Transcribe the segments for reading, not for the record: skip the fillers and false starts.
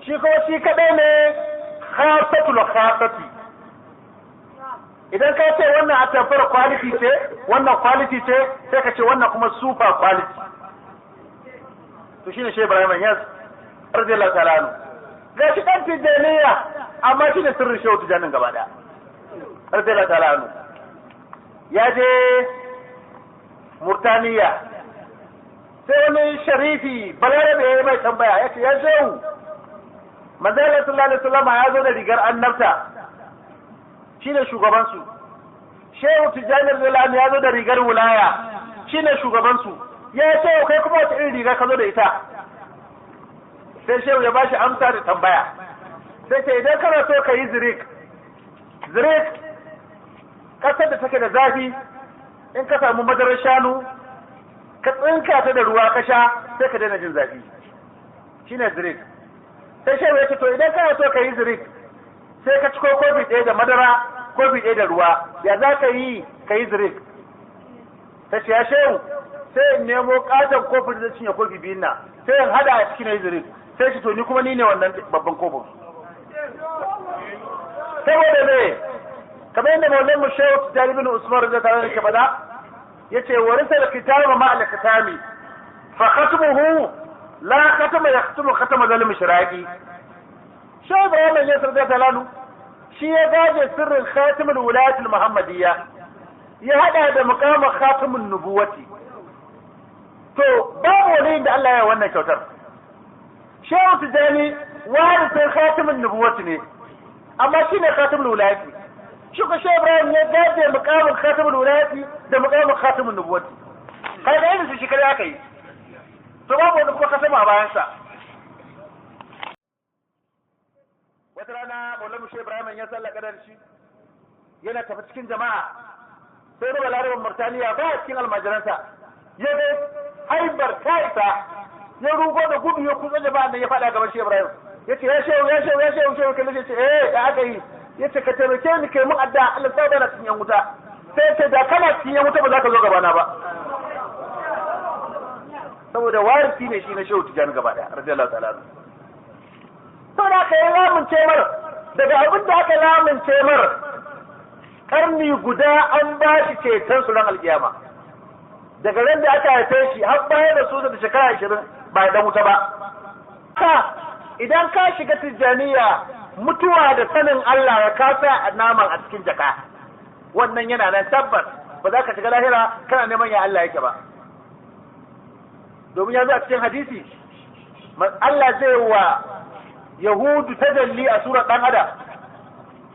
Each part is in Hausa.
shi kuma shi kadai ne khasatul khasati. Idan ka ce wannan a tafiyar quality ce, wannan quality ce, sai ka ce wannan kuma super quality. To shine Sheikh Ibrahim Yas radiyallahu ta'ala anhu. Ga shi dan Tijaniya amma shi ne sirrin Shehu Tijanin gaba daya. Radiyallahu ta'ala anhu. Ya je Murtaniya. Sai wani sharifi balarabe ya yi mai tambaya ya ce ya Shehu manzala sallallahu alaihi wasallam ya zo da rigar annabta shine shugaban su. Shehu Tijani radiyallahu ya zo da rigar wilaya shine shugaban su. Ya ce kai kuma wata irin riga ka zo da ita? Sai Shehu ya bashi amsa da tambaya. Sai ce idan kana so ka yi zirik kasar da take da zafi in ka samu madarar shanu ka tsinka ta da ruwa ka sha sai ka daina jin zafi shine zirik. Sai Shehu ya ce to idan kana so ka yi zirik sai ka ciko kofi ɗaya da madara kofi ɗaya da ruwa ya za ka yi zirik? Ta ce ya Shehu sai in nemo katon kofin da cinye kofi biyun na sai in hada a cikin zirik. Sai shi to ni kuma ni ne wannan babban kofin. Saboda me kamar yadda maulan mu Shehu Tijani bin Usman radiyallahu anhu ke faɗa yace warisa al-kitaba ma al-kitami fa khatmuhu la khatama yaktumu khatama zalim shiraki. Shehu Ibrahim ya sarda talanu shi ya gaje sirrin khatimul wilayatul muhammadiyya ya hada da muqama khatimun nubuwati. To babu wani da Allah ya wannan kyautar. Shehu Tijani warisin khatimun nubuwati ne amma shine khatimul wilayati. Shi ko Shehu Ibrahim ya gaje muqamin khatimul wilayati da muqamin khatimun nubuwati. Kai da irin su shi kare aka yi. To babu wani kuma kasama a bayansa. Wata rana Maulana Shehu Ibrahim ya sallaka da shi yana tafi cikin jama'a sai ruwa larabar Murtaniya ba a cikin almajiransa ya ga haibar kaisa ya rugo da gudu ya kusa jama'an nan ya faɗa gaban Shehu Ibrahim ya ce ya shehu kalli ya ce da aka yi ya ce ka taimake ni kai mun adda Allah sai bana cikin yan wuta sai ya ce da kana cikin yan wuta ba za ka zo gabana ba saboda warisi ne shi na Shehu Tijani gaba daya radiyallahu ta'ala to da aka yi lamunce mar daga abin da aka lamunce mar karni guda an ba shi ceton su ran alkiyama daga ran da aka haife shi har bayan da su da shekara 20 ba dan wuta ba ka idan ka shiga Tijaniya mutuwa da sanin Allah ya kasa a naman a cikin jaka wannan yana nan tabbas ba za ka shiga lahira kana neman ya Allah yake ba domin yanzu a cikin hadisi Allah zai wa Yahudu tajalli a surar dan adam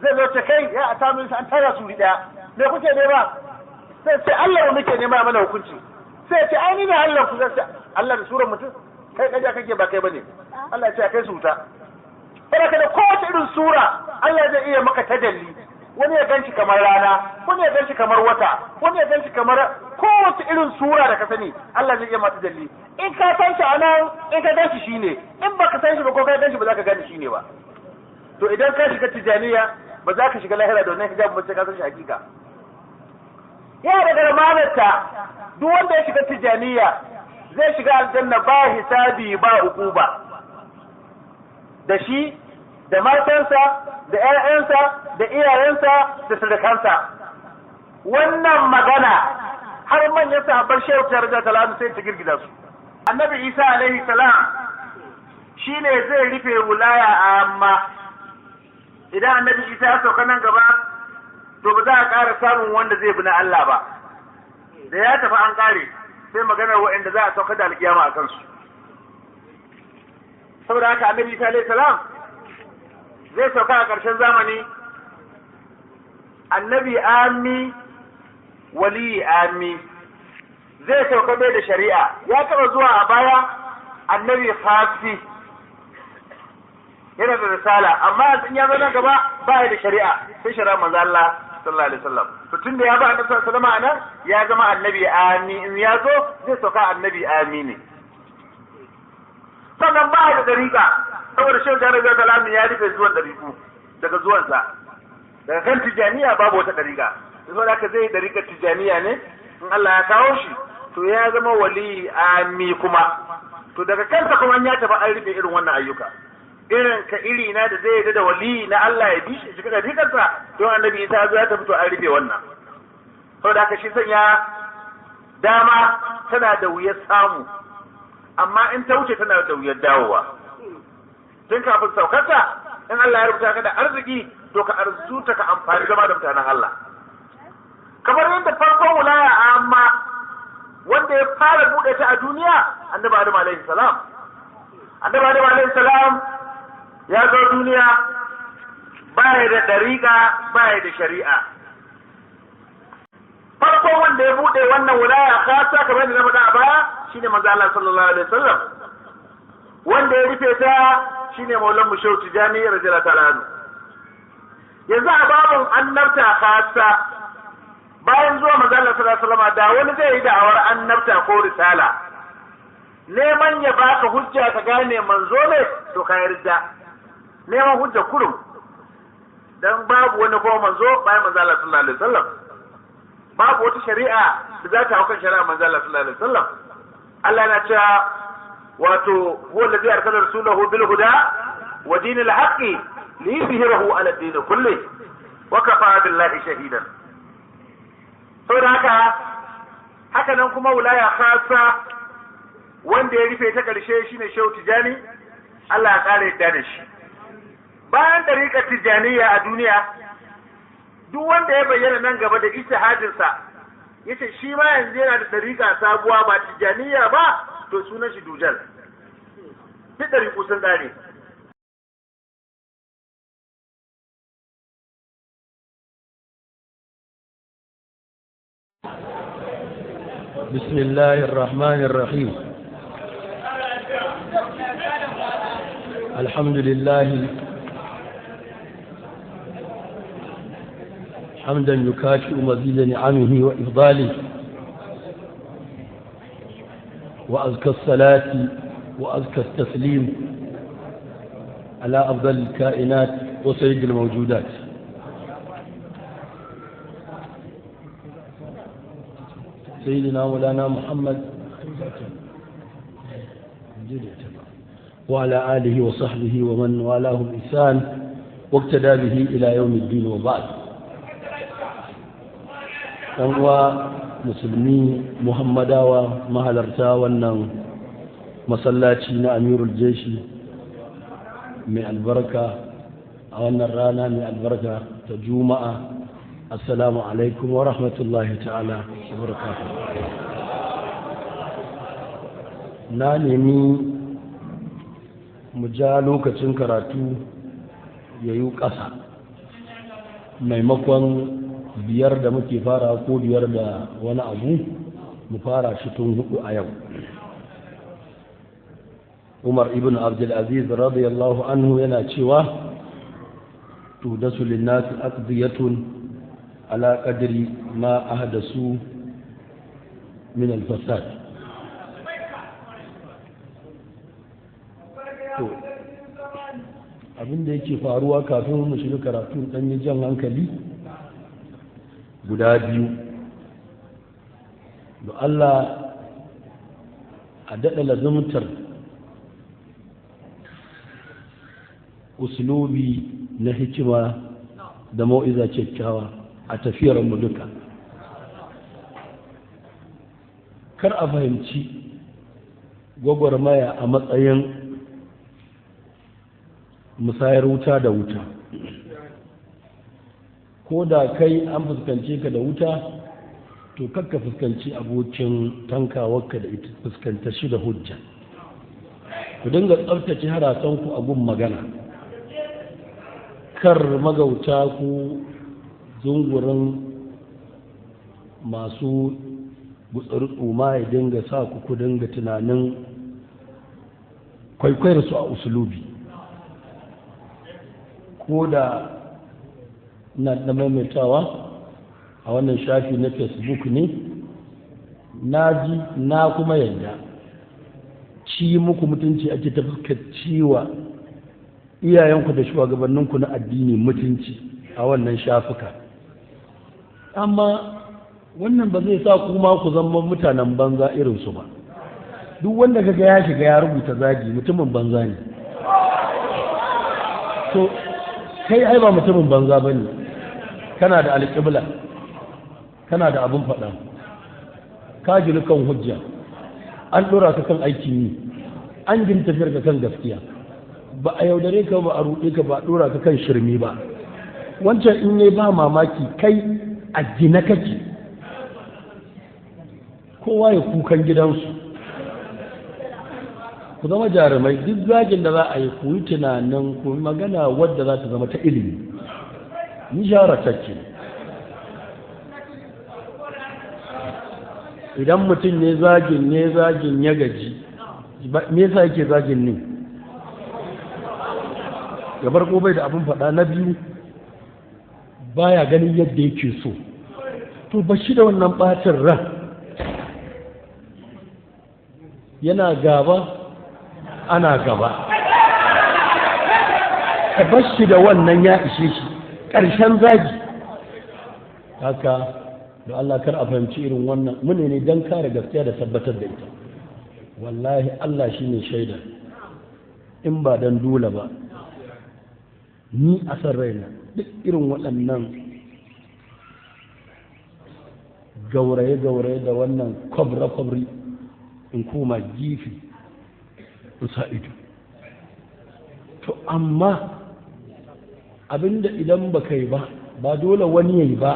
zai zo ce kai ya a samu an tara su daya me kuke nema sai Allah muke nema mana hukunci sai ce ai ni ne Allah ku sai Allah da surar mutum kai kaje kake ba kai bane Allah ya ce kai su wuta kada da kowace irin sura Allah zai iya maka tajalli wani ya ganci kamar rana wani ya ganci kamar wata wani ya ganci kamar kowace irin sura da ka sani Allah zai iya maka tajalli in ka san shi anan in ka ganci shine in baka san shi ba ko ka ganci ba za ka gane shine ba to idan ka shiga Tijaniya ba za ka shiga lahira da wannan hijab ba sai ka san shi hakika ya daga ramanarta duk wanda ya shiga Tijaniya zai shiga aljanna ba hisabi ba uquba da shi da matansa da ƴaƴansa da iyayensa da sadakansa wannan magana har manyan sahabban Shehu radiyallahu anhu sai ta girgiza su. Annabi Isa alaihi salam shine zai rufe wilaya amma idan Annabi Isa ya sauka nan gaba to ba za a ƙara samun wanda zai bi na Allah ba da ya tafi an ƙare sai maganar waɗanda za a sauka da alƙiyama a kansu. Saboda haka Annabi Isa alaihi salam zai sauka a ƙarshen zamani annabi ami wali ami zai sauka bai da shari'a ya taɓa zuwa a baya annabi khasi yana da risala amma in ya zo nan gaba ba ya da shari'a sai shari'a manzo Allah sallallahu alaihi wasallam to tunda ya ba annabi sallallahu alaihi wasallam anan ya zama annabi ami in ya zo zai sauka annabi ami ne sannan ba da dariƙa saboda shehu jami'ar da salamin ya rufe zuwan dariƙu daga zuwansa daga kan tijaniya babu wata dariƙa saboda haka zai dariƙar tijaniya ne in Allah ya kawo shi to ya zama wali ami kuma to daga kansa kuma an ya tafi an rufe irin wannan ayyuka irin ka iri na da zai yarda da wali na Allah ya bi shi shiga dariƙarsa don annabi Isa ya tafi to an rufe wannan saboda haka shi sanya dama tana da wuyar samu amma in ta wuce tana da wuyar dawowa tun kafin saukarta in Allah ya rubuta ka da arziki to ka arzuta ka amfani zama da mutanen Allah kamar yadda farkon wilaya amma wanda ya fara buɗe ta a duniya annabi Adam alaihi salam annabi Adam alaihi salam ya zo duniya baya da dariƙa baya da shari'a farkon wanda ya buɗe wannan wilaya khassa kamar yadda na faɗa a baya shine manzo Allah sallallahu alaihi wasallam wanda ya rufe ta shine maulan mushaw tijani radiyallahu ta'ala anhu yanzu a babun annabta khassa bayan zuwa manzo Allah sallallahu alaihi wasallam da wani zai yi da'awar annabta ko risala neman ya baka hujja ka gane manzo ne to ka yarda neman hujja kurum dan babu wani ko manzo bayan manzo Allah sallallahu alaihi wasallam babu wata shari'a da za ta hau kan shari'a manzo Allah sallallahu alaihi wasallam Allah yana cewa wato huwa allazi arsala rasulahu bil huda wa dinil haqqi liyuzhirahu ala ad-din kulli wa kafa billahi shahidan saboda haka nan kuma wilaya khassa wanda ya rufe ta karshe shine Shehu Tijani Allah ya kare yadda da shi bayan dariƙar Tijaniya a duniya duk wanda ya bayyana nan gaba da ijtihadinsa yace shi ma yanzu yana da dariƙa sabuwa ba Tijaniya ba to sunan shi dujal duk dariƙu sun gane بسم الله الرحمن الرحيم الحمد لله حمدا يكافئ مزيد نعمه وإفضاله وأزكى الصلاة وأزكى التسليم على أفضل الكائنات وسيد الموجودات سيدنا مولانا محمد وعلى آله وصحبه ومن والاه بإحسان واقتدى به إلى يوم الدين وبعد أنواع مسلمي محمدا ومهلرتا ونن مسلاتي أمير الجيش من البركة وأن الرانا من البركة تجومع السلام عليكم ورحمة الله تعالى وبركاته na nemi mu ja lokacin karatu ya yi ƙasa maimakon biyar da muke fara ko biyar da wani abu mu fara shi tun 4 a yau Umar ibn Abdulaziz radiyallahu anhu yana cewa tudasu linnasi aqdiyatun على قدر ما أحدثوا من الفساد abin da yake faruwa kafin mu shiga karatu dan yi jan hankali guda biyu da Allah a daɗa lazumtar uslubi na hikima da mau'iza kyakkyawa a tafiyar mu duka kar a fahimci gwagwarmaya a matsayin musayar wuta da wuta ko da kai an fuskance ka da wuta to kakka fuskanci abokin tankawarka da ita fuskanta shi da hujja ku dinga tsaftace harasanku a gun magana kar magauta ku zungurin masu gutsuri tsoma ya dinga sa ku dinga tunanin kwaikwayar su a usulubi ko da na da maimaitawa a wannan shafi na facebook ne na ji na kuma yadda ci muku mutunci ake ta fuskar ciwa iyayenku da shugabanninku na addini mutunci a wannan shafuka, amma wannan ba zai sa kuma ku zama mutanen banza irinsu ba. Duk wanda kaga ya shiga ya rubuta zagi mutumin banza ne. To kai ai ba mutumin banza bane, kana da alƙibla, kana da abin faɗa, ka jiru kan hujja, an ɗora ka kan aikin yi, an jin tafiyar ka kan gaskiya, ba a yaudare ka ba a ruɗe ka ba a ɗora ka kan shirme ba. Wancan in yi ba mamaki kai a gina kake, kowa ya kukan gidansu. Ku zama jarumai, duk zagin da za a yi ku yi tunanin ku magana wadda za ta zama ta ilimi. Ni shawaratacce idan mutum ne zagin ya gaji, me yasa yake zagin ne? Ya bar bai da abin faɗa. Na biyu, baya ganin yadda yake so, to ba shi da wannan ɓacin ran. Yana gaba ana gaba, ka bar shi da wannan ya ishe shi ƙarshen zagi. Haka da Allah kar a fahimci irin wannan, mune ne don kare gaskiya da tabbatar da ita. Wallahi Allah shi ne shaida, in ba don dole ba ni a san raina duk irin waɗannan gauraye-gauraye da wannan kwabra-kwabri in koma gifi in sa ido. To amma abinda idan ba kai ba dole wani yayi ba,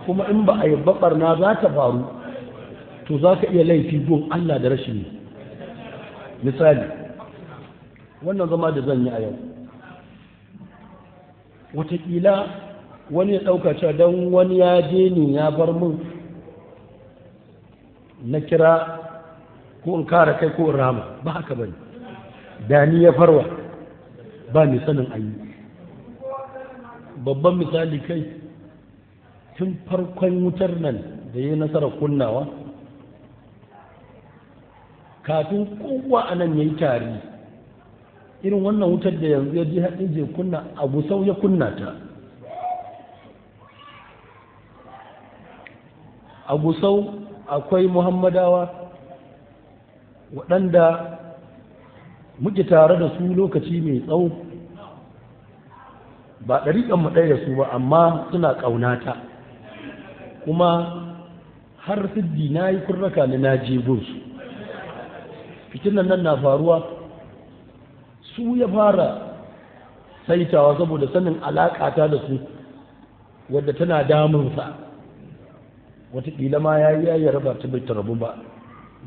kuma in ba a yi barna za ta faru, to za ka iya laifi gun Allah da rashin. Misali, wannan zama da zan yi a yau, wataƙila wani ya ɗauka cewa don wani ya je ni ya bar min na kira ko in kare kai ko in rama, ba haka bane. Da ni ya farwa ba ni sanin ayi. Babban misali kai, tun farkon wutar nan da ya nasarar kunnawa, kafin kowa a nan ya yi tari, irin wannan wutar da yanzu ya ji haɗin je kunna, a Gusau ya kunna ta. A Gusau akwai Muhammadawa waɗanda muke tare da su lokaci mai tsawo, ba ɗariƙan mu ɗaya da su ba, amma suna ƙaunata, kuma har siddi na yi kurraka ni na je gunsu. Fitinan nan na faruwa, su ya fara saitawa saboda sanin alaƙata da su wadda tana damunsa. Wataƙila ma ya yi raba ta bai rabu ba,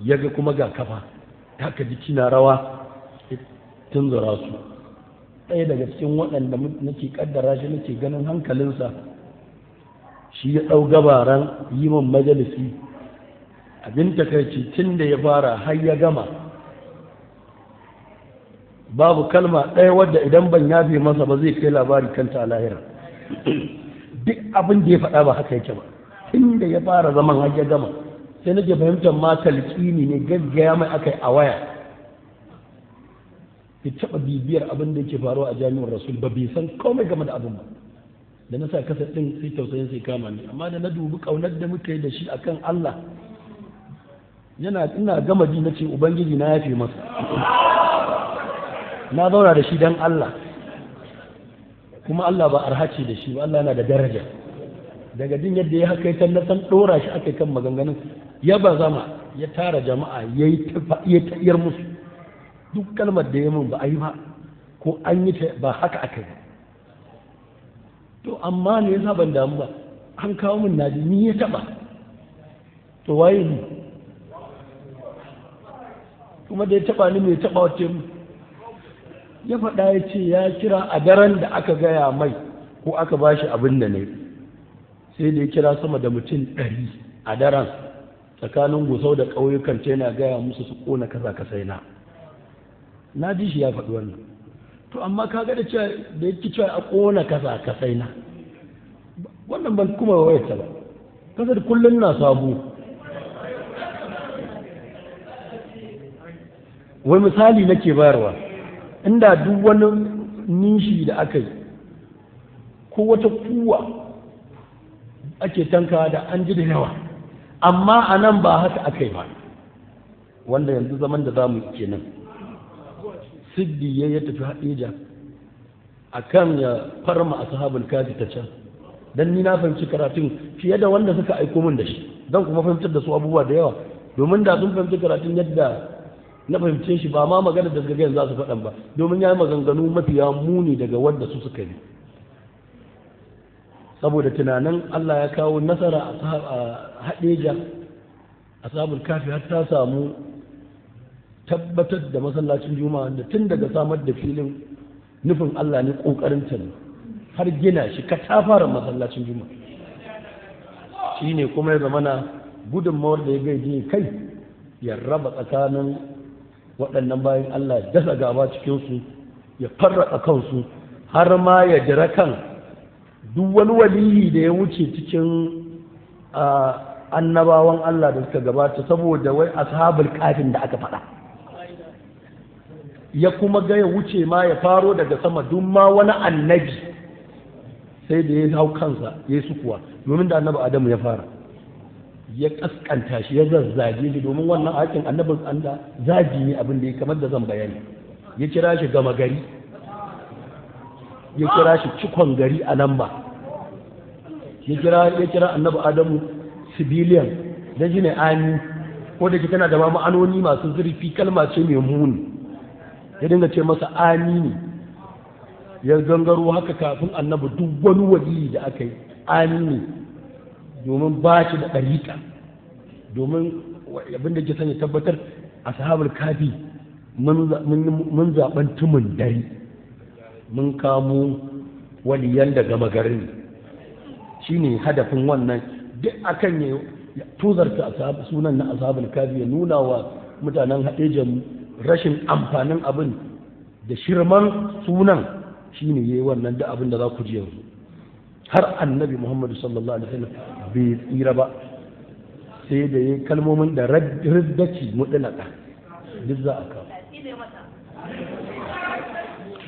ya ga kuma ga kafa, haka jiki na rawa, tun zura su. Ɗaya daga cikin waɗanda nake ƙaddara shi nake ganin hankalinsa, shi ya ɗau gabaran yi min majalisi. Abin takaici tun da ya fara har ya gama, babu kalma ɗaya wadda idan ban yafe masa ba zai kai labari kanta a lahira. Duk abin da ya faɗa ba haka yake ba. Inda ya fara zaman har ya gama, sai nake fahimtar ma talqini ne, gaggaya mai akai a waya. Ya taɓa bibiyar abin da yake faruwa a jami'ar Rasul ba, bai san komai game da abin ba. Da na sa kasa ɗin sai tausayin sai kama ni, amma da na dubi ƙaunar da muka yi da shi akan Allah, ina gama ji na ce Ubangiji na yafe masa. Na zauna da shi don Allah, kuma Allah ba arhace da shi ba, Allah yana da daraja. Daga jin yadda ya haka ya na san ɗora shi aka kan maganganun, ya ba zama ya tara jama'a ya yi ta'iyar musu. Duk kalmar da ya mun ba a yi ba, ko an yi ta ba haka aka yi. To amma ne yasa ban damu ba, an kawo min naji ni ya taɓa, to waye ni? Kuma da ya taɓa ni mai taɓa wace mu? Ya faɗa ya ce ya kira a daren da aka gaya mai ko aka ba shi abin da ne, sai da ya kira sama da mutum 100 a daren tsakanin Gusau da ƙauyukan ta yana gaya musu su ƙona kaza kasai na ji shi ya faɗi wannan. To amma kaga da cewa da yake cewa a ƙona kaza kasai wannan ban kuma wayarta ba, kasar kullum na sabu. wai misali nake bayarwa, inda duk wani nishi da aka yi ko wata kuwa ake tanka da an ji da yawa, amma a nan ba haka aka yi ba, wanda yanzu zaman da za mu yi kenan. Siddi ya tafi Haɗeja a kan ya farma ashabul kafi ta can, dan ni na fahimci karatun fiye da wanda suka aiko min da shi, zan kuma fahimtar da su abubuwa da yawa, domin da sun fahimci karatun yadda na fahimce shi ba ma magana da gaggayen za su faɗan ba, domin ya yi maganganu mafiya muni daga wanda su suka yi, saboda tunanin Allah ya kawo nasara a Haɗeja ashabul kafi har ta samu tabbatar da masallacin juma'a da tun daga samar da filin nufin Allah ne kokarin ta ne har gina shi ka ta fara masallacin juma'a shine kuma ya zamana gudunmawar da ya gaije kai ya raba tsakanin waɗannan bayan Allah ya dasa gaba cikinsu ya farraka kansu har ma ya jira kan duk wani waliyi da ya wuce cikin annabawan Allah da suka gabata saboda wai ashabul kafin da aka faɗa, ya kuma ga ya wuce ma ya faro daga sama duk ma wani annabi sai da ya hau kansa ya yi sukuwa, domin da annabi Adamu ya fara ya kaskanta shi ya zazzage shi, domin wannan hakin annabin Allah zagi ne abin da ya kamar da zan bayani, ya kira shi gama gari, ya kira shi cikon gari a lamba, ya kira annabi Adamu civilian da shi ne ani, ko da tana da ma'anoni masu zurfi, kalma ce mai muni, ya dinga ce masa ani ne, ya gangaro haka kafin annabi duk wani wali da aka yi ani ne, domin ba shi da ɗariƙa, domin abin da ke sanya tabbatar a sahabar kafi mun zaɓen tumin dare, mun kamo waliyan da gama garin, shi ne hadafin wannan duk akan ya tuzarta sunan na asahabul kafi, ya nuna wa mutanen Haɗejan rashin amfanin abin da shirman sunan, shi ne ya yi wannan da abin da za ku ji yanzu. Har annabi Muhammadu sallallahu alaihi wasallam bai tsira ba sai da ya kalmomin da riddaci mutlaka duk za a kawo,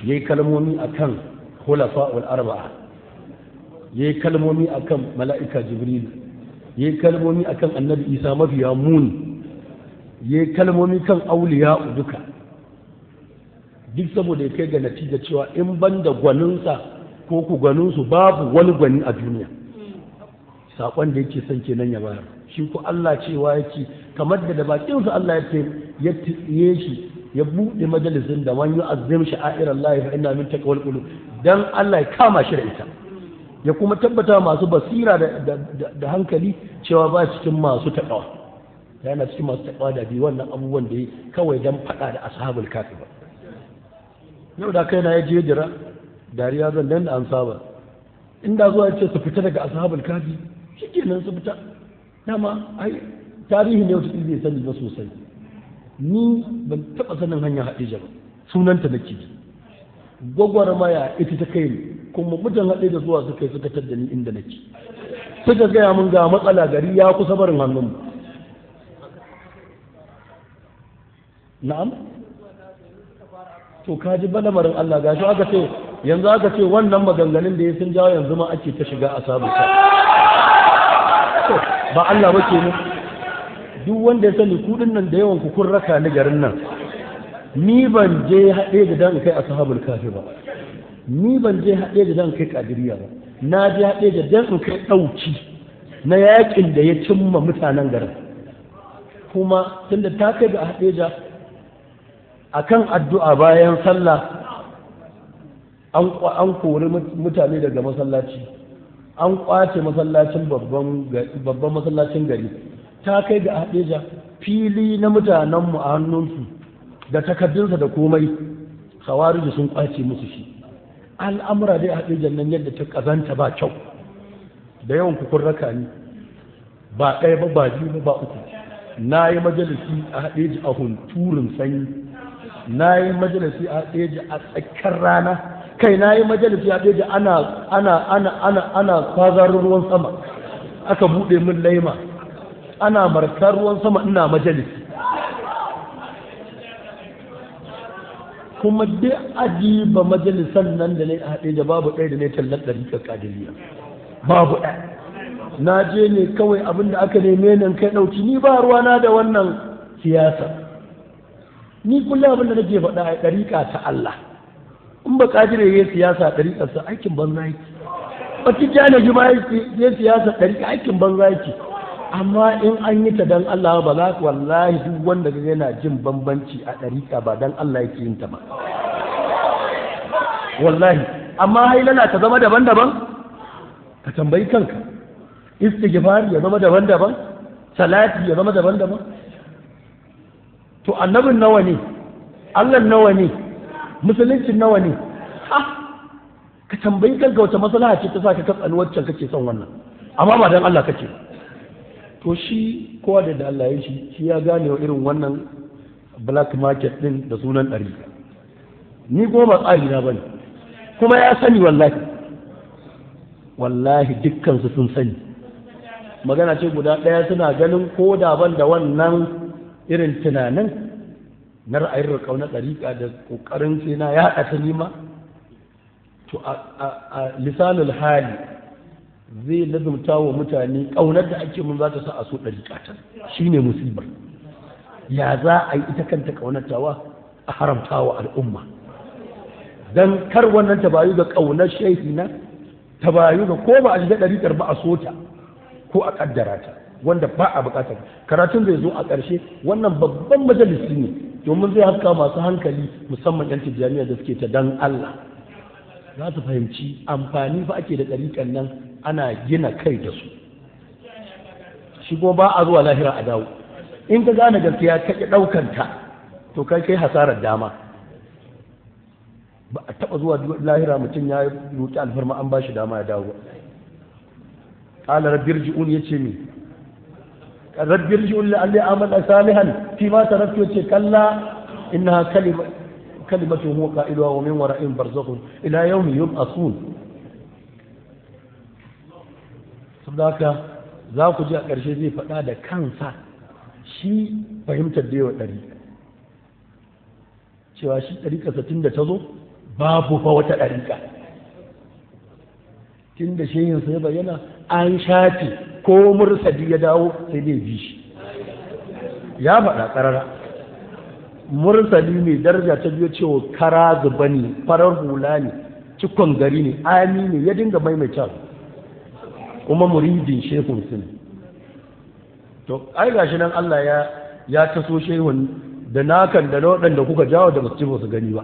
ya yi kalmomi akan khulafa'ul arba'a, ya yi kalmomi akan mala'ika Jibril, ya yi kalmomi akan annabi Isa mafiya muni, ya yi kalmomi kan auliya duka, duk saboda ya kai ga natija cewa in ban da gwaninsa ko ku gwaninsu babu wani gwani a duniya. Saƙon da yake son kenan ya bayar, shi ko Allah cewa yake kamar da bakinsa Allah ya tsiye shi ya buɗe majalisin da wani yu'azzim sha'airallahi fa inna min taqwal qulub, dan Allah ya kama shi da ita, ya kuma tabbata masu basira da hankali cewa ba cikin masu taqwa, yana cikin masu taqwa da bi wannan abubuwan da yi kawai dan faɗa da ashabul kafi ba. Yau da kai na ya je jira dariya zan dan da an saba, inda zuwa ce su fita daga ashabul kafi shikenan su fita, dama ai tarihi ne wata zai sani ba sosai, ni ban taɓa sanin hanyar Haɗeja ba, sunanta nake ji, gwagwarmaya ita ta kai ni, kuma mutan Haɗeja zuwa suka yi suka tadda ni inda nake, suka gaya mun ga matsala gari ya kusa barin hannun mu. Na'am, to kaji balamarin Allah gashi aka ce yanzu aka ce wannan maganganun da ya sun jawo yanzu ma ake ta shiga ashabul kafi, ba Allah ba ke ne. Duk wanda ya sani kudin nan da yawan ku kun raka ni garin nan, ni ban je haɗe da dan kai ashabul kafi ba, ni ban je haɗe da dan kai kadiriya ba, na je haɗe da dan kai ɗauki na yakin da ya cimma mutanen garin, kuma tunda ta kai da haɗe da akan addu'a bayan sallah an kori mutane daga masallaci, an kwace masallacin babban masallacin gari, ta kai ga Haɗeja fili na mutanenmu a hannunsu da takardunsa da komai khawarij sun kwace musu shi. Al'amura dai Haɗejan nan yadda ta kazanta ba kyau, da yawan kukun raka ni ba ɗaya ba ba biyu ba uku, na yi majalisi a Haɗeja a hunturin sanyi, na yi majalisi a Haɗeja a tsakiyar rana, kai na yi majalisi a Haɗeja ana kwazarin ruwan sama, aka buɗe min laima ana markar ruwan sama ina majalisi. kuma duk adiba majalisan nan da ne a haɗe da babu ɗaya da ne tallar ɗariƙar ƙadiriya babu ɗaya. Na je ne kawai abin da aka neme nan kai ɗauki, ni ba ruwana da wannan siyasa. Ni kullum abin da nake faɗa a ɗariƙa ta Allah, in ba ƙadire ya siyasa ɗariƙarsa aikin banza yake, ba tijjani ji ma ya siyasa ɗariƙa aikin banza yake. Amma in an yi ta dan Allah ba za ku, wallahi duk wanda ga yana jin bambanci a ɗariƙa ba dan Allah yake yin ta ba wallahi. Amma hailala ta zama daban-daban, ka tambayi kanka, istighfar ya zama daban-daban, salati ya zama daban-daban. To annabin nawa ne, Allah nawa ne, musuluncin nawa ne? Ka tambayi kanka wata maslaha ce ta sa ka tsani waccan kake son wannan, amma ba dan Allah kake. To shi kowa da Allah ya shi ya gane wa irin wannan black market din da sunan ɗari. Ni goma tsari na bane, kuma ya sani wallahi dukkan su sun sani. Magana ce guda ɗaya, suna ganin ko da ban da wannan irin tunanin na ra'ayin riƙau na ɗariƙa da ƙoƙarin sai na yaɗa ta nima. To a lisanul hali zai lazumta wa mutane ƙaunar da ake mun za ta sa a so ɗariƙata, shi ne musibar. Ya za a yi ita kanta ƙaunatawa a haramta wa al'umma, don kar wannan ta bayu ga ƙaunar shehi na, ta bayu ga ko ba a shiga ɗariƙar ba a so ta ko a ƙaddara ta, wanda ba a buƙatar. Karatun zai zo a ƙarshe, wannan babban majalisi ne domin zai haska masu hankali, musamman 'yan tijjaniya da suke ta dan Allah, za su fahimci amfani fa ake da ɗariƙar nan, ana gina kai da su. Shi kuma ba a zuwa lahira a dawo. In ka gane gaskiya ka ƙi ɗaukanta, to kai hasarar dama. Ba a taɓa zuwa lahira mutum ya roƙi alfarma an ba shi dama ya dawo. Ƙala rabbir ji'un ya ce mi, rabbir ji'un la'alli amala salihan fi ma taraktu, ce kalla innaha kalimatu huwa qailuha wa min wara'in barzakhun ila yawmi yub'athun. Saboda haka za ku ji a ƙarshe zai faɗa da kansa shi fahimtar da yawa ɗari, cewa shi ɗariƙarsa tun da ta zo babu fa wata ɗariƙa, tun da shehinsa ya bayyana an shafe ko mursadi ya dawo sai dai bi shi. Ya faɗa ƙarara, mursali mai daraja ta biyo cewa kara zuba ne, farar hula ne, cikon gari ne, ami ne, ya dinga maimaita kuma muridin shehun su ne. To ai gashi nan Allah ya taso shehun da nakan da waɗanda kuka jawo da basu ci ba su gani ba,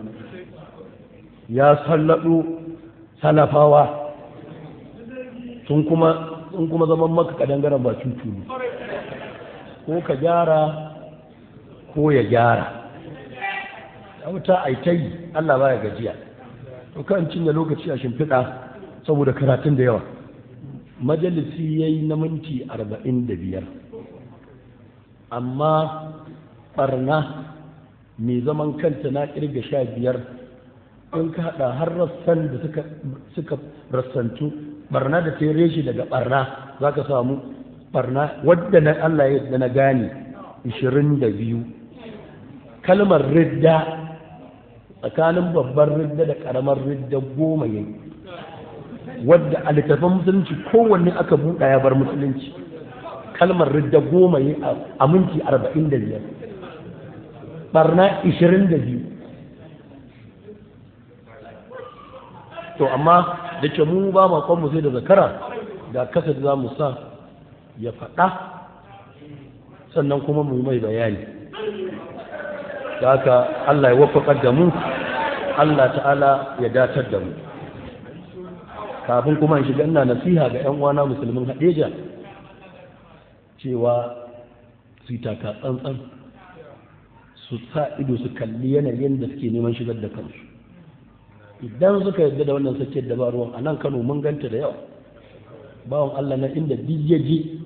ya sallado salafawa sun kuma zaman maka kadangaren ba cutu ne, ko ka gyara ko ya gyara. Wuta a ta yi, Allah baya gajiya. To kan cinye lokaci a shimfiɗa saboda karatun da yawa. Majalisi ya yi na minti 45, amma ɓarna mai zaman kanta na ƙirga 15, in ka haɗa har rassan da suka rassantu, ɓarna da ta yi reshe daga ɓarna za ka samu ɓarna wadda na Allah ya na gane 22. Kalmar ridda tsakanin babbar ridda da karamar ridda 10 yayi, wadda a littafin musulunci kowanne aka buɗa ya bar musulunci. Kalmar ridda 10 yayi a minti 45, barna 22. To amma da ke mu ba makon mu sai da zakara, da kasa da za mu sa ya faɗa sannan kuma mu yi mai bayani. Da haka Allah ya waffaqar da mu, Allah ta'ala ya datar da mu. Kafin kuma in shiga ina nasiha ga 'yan uwana musulmin Hadeja cewa su yi taka tsantsan, su sa ido su kalli yanayin da suke neman shigar da kansu. Idan suka yarda da wannan sakiyar da ba ruwan, a nan Kano mun ganta da yawa. Bawan Allah na inda duk ya je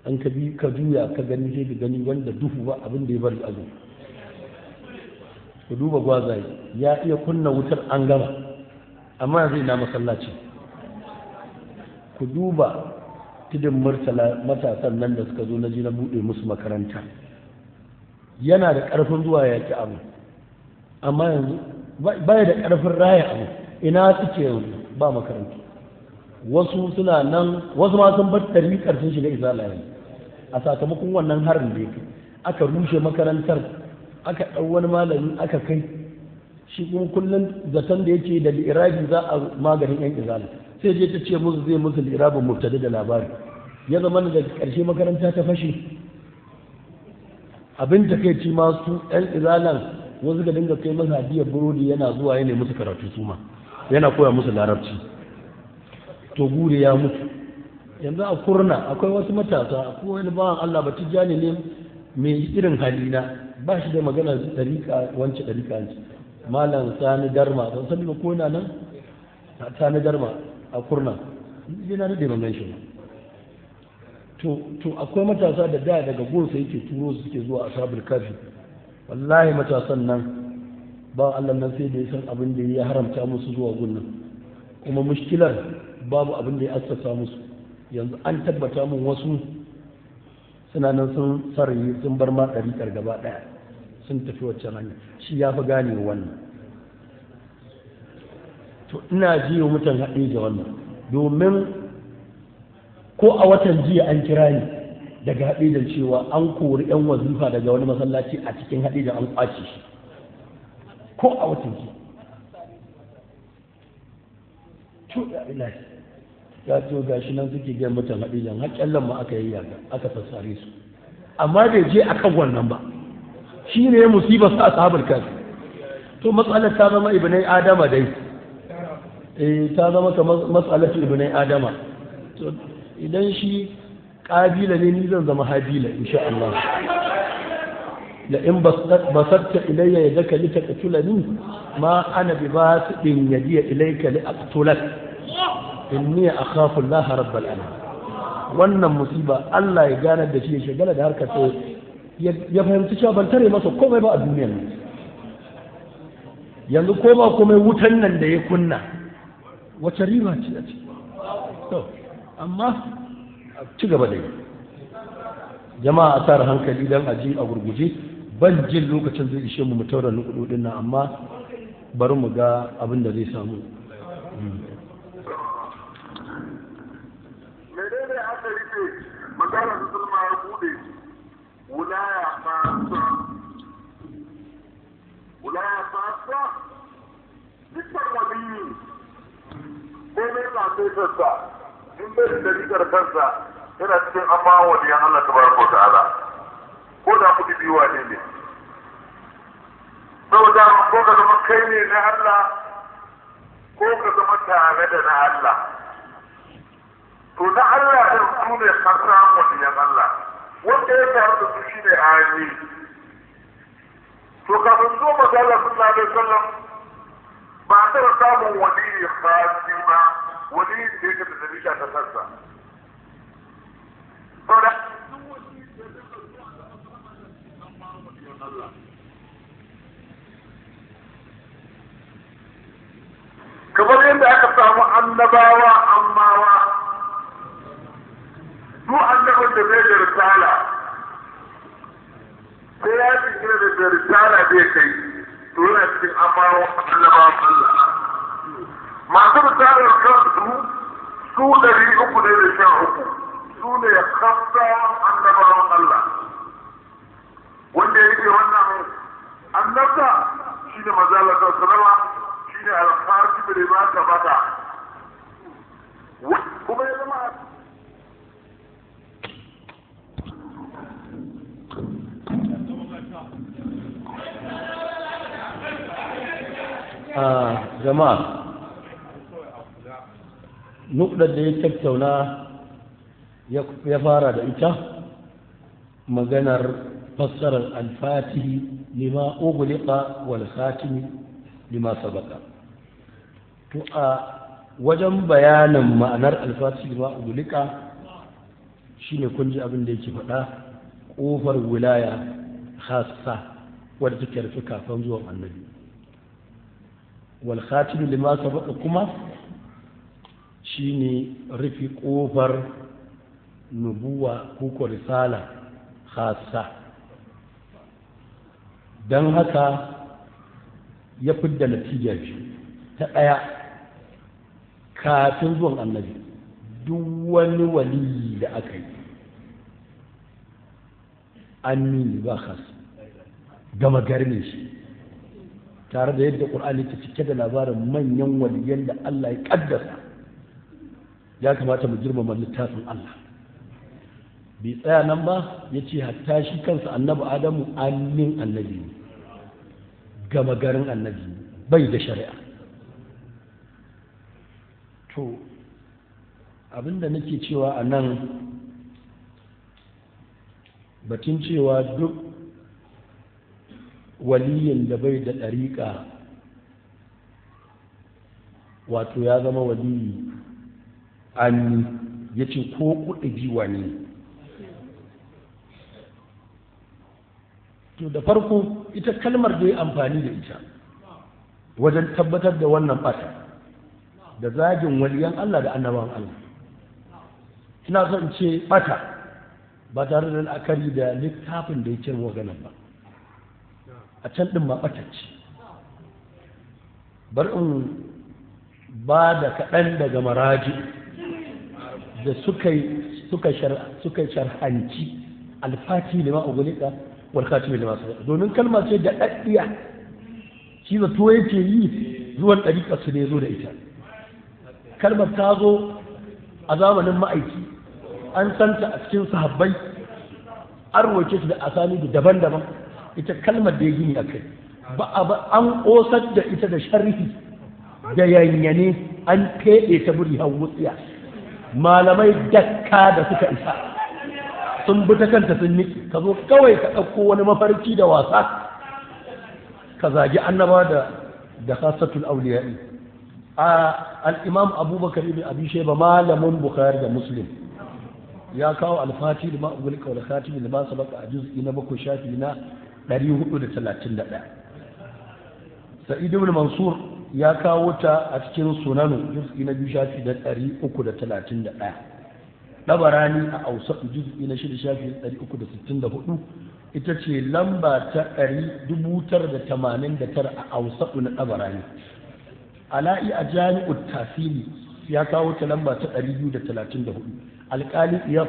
an ka juya ka gani sai ka gani wanda duhu ba abin da ya bari a zuwa. Ku duba gwazaye, ya iya kunna wutar an gama, amma zai na masallaci. Ku duba tudun murtala matasan nan da suka zo na ji na buɗe musu makaranta, yana da ƙarfin zuwa ya ki abu, amma yanzu baya da ƙarfin raya abu. Ina suke yanzu? Ba makarantu. Wasu suna nan, wasu ma sun bar ɗariƙar sun shiga izala yanzu a sakamakon wannan harin da yake aka rushe makarantar, aka ɗau wani malami aka kai shi kuma kullum zaton da yake da li'irabi za a maganin yan izala, sai je ta ce musu zai musu li'irabin mubtada da labari, ya zama da ƙarshe makaranta ta fashe. Abin da kai ci ma su yan izalan wasu ga dinga kai masa hadiyar burodi yana zuwa yana musu karatu su ma yana koya musu larabci. To gure ya mutu. Yanzu a Kurna akwai wasu matasa, akwai wani bawan Allah ba tijjani ne mai irin halina, ba shi da magana ɗariƙa wance ɗariƙa wance. Malam Sani Darma, don sani ba ko na nan? Sani Darma a Kurna, yana da ban gan shi ba. To akwai matasa da daga gonsa yake turo suke zuwa ashabul kafi. Wallahi matasan nan ba Allah nan sai da ya san abin da ya haramta musu zuwa gunnan. Kuma mushkilar babu abin da ya assasa musu. Yanzu an tabbata mun wasu suna nan sun sarri sun bar ma ɗariƙar gaba ɗaya sun tafi waccan hanya. Shi ya fi gane wannan. To ina ji wa mutan haɗe da wannan domin ko a watan jiya an kira ni daga haɗe da cewa an kori 'yan wazifa daga wani masallaci a cikin haɗe da an ƙwace shi ko a watan jiya. To ya ilahi ya to gashi nan suke gaya mutan haɗe da haƙƙallan ma aka yi yaga aka sassare su amma bai je akan wannan ba. Shi ne musibar sa ashabul kafi. To matsalar ta zama ibnai adama dai ta zama kamar matsalar ibnai adama. To idan shi kabila ne ni zan zama habila insha Allah. La in basatta ilayya yadaka litaqtulani ma ana bi basidin yadiya ilayka li aqtulak inni akhafu Allah rabbal alamin. Wannan musiba Allah ya gane da shi ya shagala da harkar sai ya fahimci cewa ban tare masa komai ba a duniyar nan. Yanzu ko ba komai wutan nan da ya kunna wace riba ce a ciki. To amma a ci gaba da yi. Jama'a a tara hankali don a ji a gurguje, ban jin lokacin zai ishe mu taura nukudodin nan, amma bari mu ga abin da zai samu. Menene aka rike magana da sulma ya bude wulaya fasa dukkan waliyi ko mai kafetarsa in bai da rigar kansa yana cikin amma waliyan Allah tabaraka wa ta'ala ko da kudi biyuwa ne saboda ko ka zama kai ne na Allah ko ka zama tare da na Allah. To na Allah ɗin su ne kasa waliyan Allah wanda ya taru da su shi ne ayi. To kafin zo magana sallallahu alaihi wasallam ba a taɓa samun waliyi khasi ba, waliyi da yake da dalila ta kansa. Saboda kamar yadda aka samu annabawa ammawa su annabin da zai da risala sai ya jikina da risala zai kai to yana cikin ammawa annabawan Allah. Masu risalar kansu su 313 su ne kamsawan annabawan Allah. Wanda yake wannan annabta shi ne mazalar sallama shi ne alfarki da ba ta bata kuma ya zama jama'a nukdar da ya tattauna ya fara da ita maganar fassarar alfatihi lima ughliqa wal khatimi lima sabaqa. To a wajen bayanin ma'anar alfatihi lima ughliqa shine kun ji abin da yake faɗa, ƙofar wilaya khassa wadda take rufe kafin zuwan annabi. Wal khatimi lima sabaqa kuma shine rufe ƙofar nubuwa ko risala khassa. Don haka ya fidda natija biyu. Ta ɗaya, kafin zuwan annabi duk wani waliyi da aka yi an nini ba khas gama garin shi, tare da yadda ƙur'ani ta cike da labarin manyan waliyan da Allah ya ƙaddasa. Ya kamata mu girmama littafin Allah. Bai tsaya nan ba, ya ce hatta shi kansa annabi Adamu annin annabi ne, gama garin annabi ne, bai da shari'a. To abinda nake cewa a nan batun cewa duk waliyin da bai da ɗariƙa wato ya zama waliyi an ya ce ko kuɗi jiwa ne. To da farko ita kalmar da ya amfani da ita wajen tabbatar da wannan ɓata da zagin waliyan Allah da annabawan Allah, ina son ce ɓata ba tare da la'akari da littafin da ya ce maganar ba, a can ɗin ma ɓatacce. Bar in ba da kaɗan daga maraji da suka sharhanci alfati lima ugulika wal khatimi lima sabaq, domin kalma ce da ɗaɗɗiya, shi da to yake yi zuwan ɗariƙa su ne zo da ita. Kalmar ta zo a zamanin ma'aiki, an santa a cikin sahabbai, an roke su da asali daban-daban. Ita kalmar da ya gini a kai ba an ƙosar da ita da sharhi da yanyane, an feɗe ta buri har wutsiya. Malamai dakka da suka isa sun bi ta kanta sun niki, ka zo kawai ka ɗauko wani mafarki da wasa ka zagi annaba da khasatul awliya'i. Al-imam abubakar ibn abi shayba malamin bukhari da muslim ya kawo al-fatih lima ugulika wal khatim lima sabaqa a juz'i na 7 shafi na 431. Sa'id ibn Mansur ya kawo ta a cikin sunanu juz'i na 2 shafi da 331. Dabarani a Awsat juz'i na 6 shafi 364 ita ce lamba ta 989 a Awsat na Dabarani. Ala'i a Jami'ut Tafili ya kawo ta lamba ta 234. Alƙali Iyad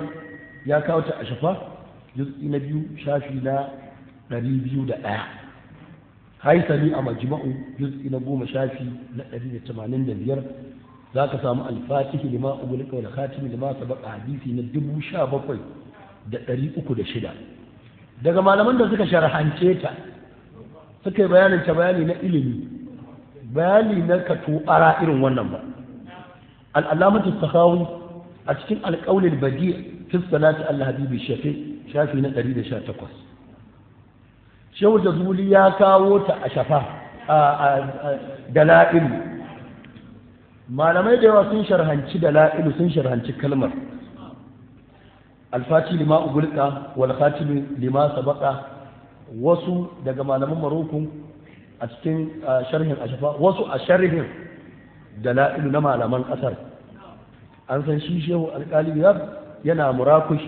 ya kawo ta a Shafa juz'i na 2 shafi na 201. Haisami a Majma'u juz'i na 10 shafi na 185 za ka samu al-Fatih lima ugulika wal khatim lima sabaqa hadisi na 17306. Daga malaman da suka sharhance ta suka yi bayanin ta bayani na ilimi, bayani na katubara irin wannan ba. Al-Allamatu Sakhawi a cikin al-Qawl al-Badi' fi salati al-Habibi Shafi shafi na 118. Shehu Jazuli ya kawo ta a Shafa a Dala'il. Malamai da yawa sun sharhanci Dala'il, sun sharhanci kalmar Al-Fatih lima ugulika wal khatim lima sabaqa. Wasu daga malaman Maroko a cikin sharhin Ashafa, wasu a sharhin Dala'il na malaman kasar. An san shi Shehu Alƙali yana Murakush,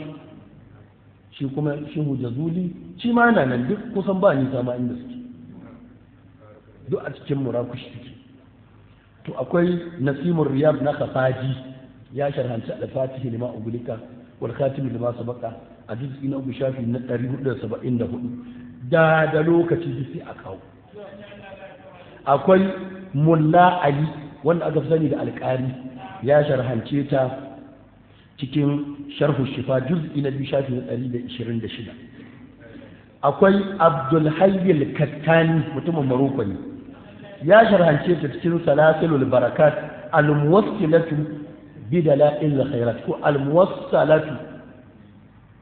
shi kuma Shehu Jazuli shi ma yana nan, duk kusan ba nisa ma inda suke, duk a cikin Murakush suke. To akwai Nasimur Riyab na Kafaji ya sharhanci Al-Fatih lima ugulika wal khatim lima sabaqa a juz'i na 3 shafi na 474. Da lokaci duk sai a kawo. Akwai Mulla Ali wanda aka sani da Alƙari ya sharhance ta cikin Sharhu Shifa juz'i na 2 shafi na 126. Akwai Abdul Hayy al-Kattani mutumin Maroko ne, ya sharhance ta cikin Salasilul Barakat al-Muwassilatu bi Dala'il al-Khairat ko al-Muwassalatu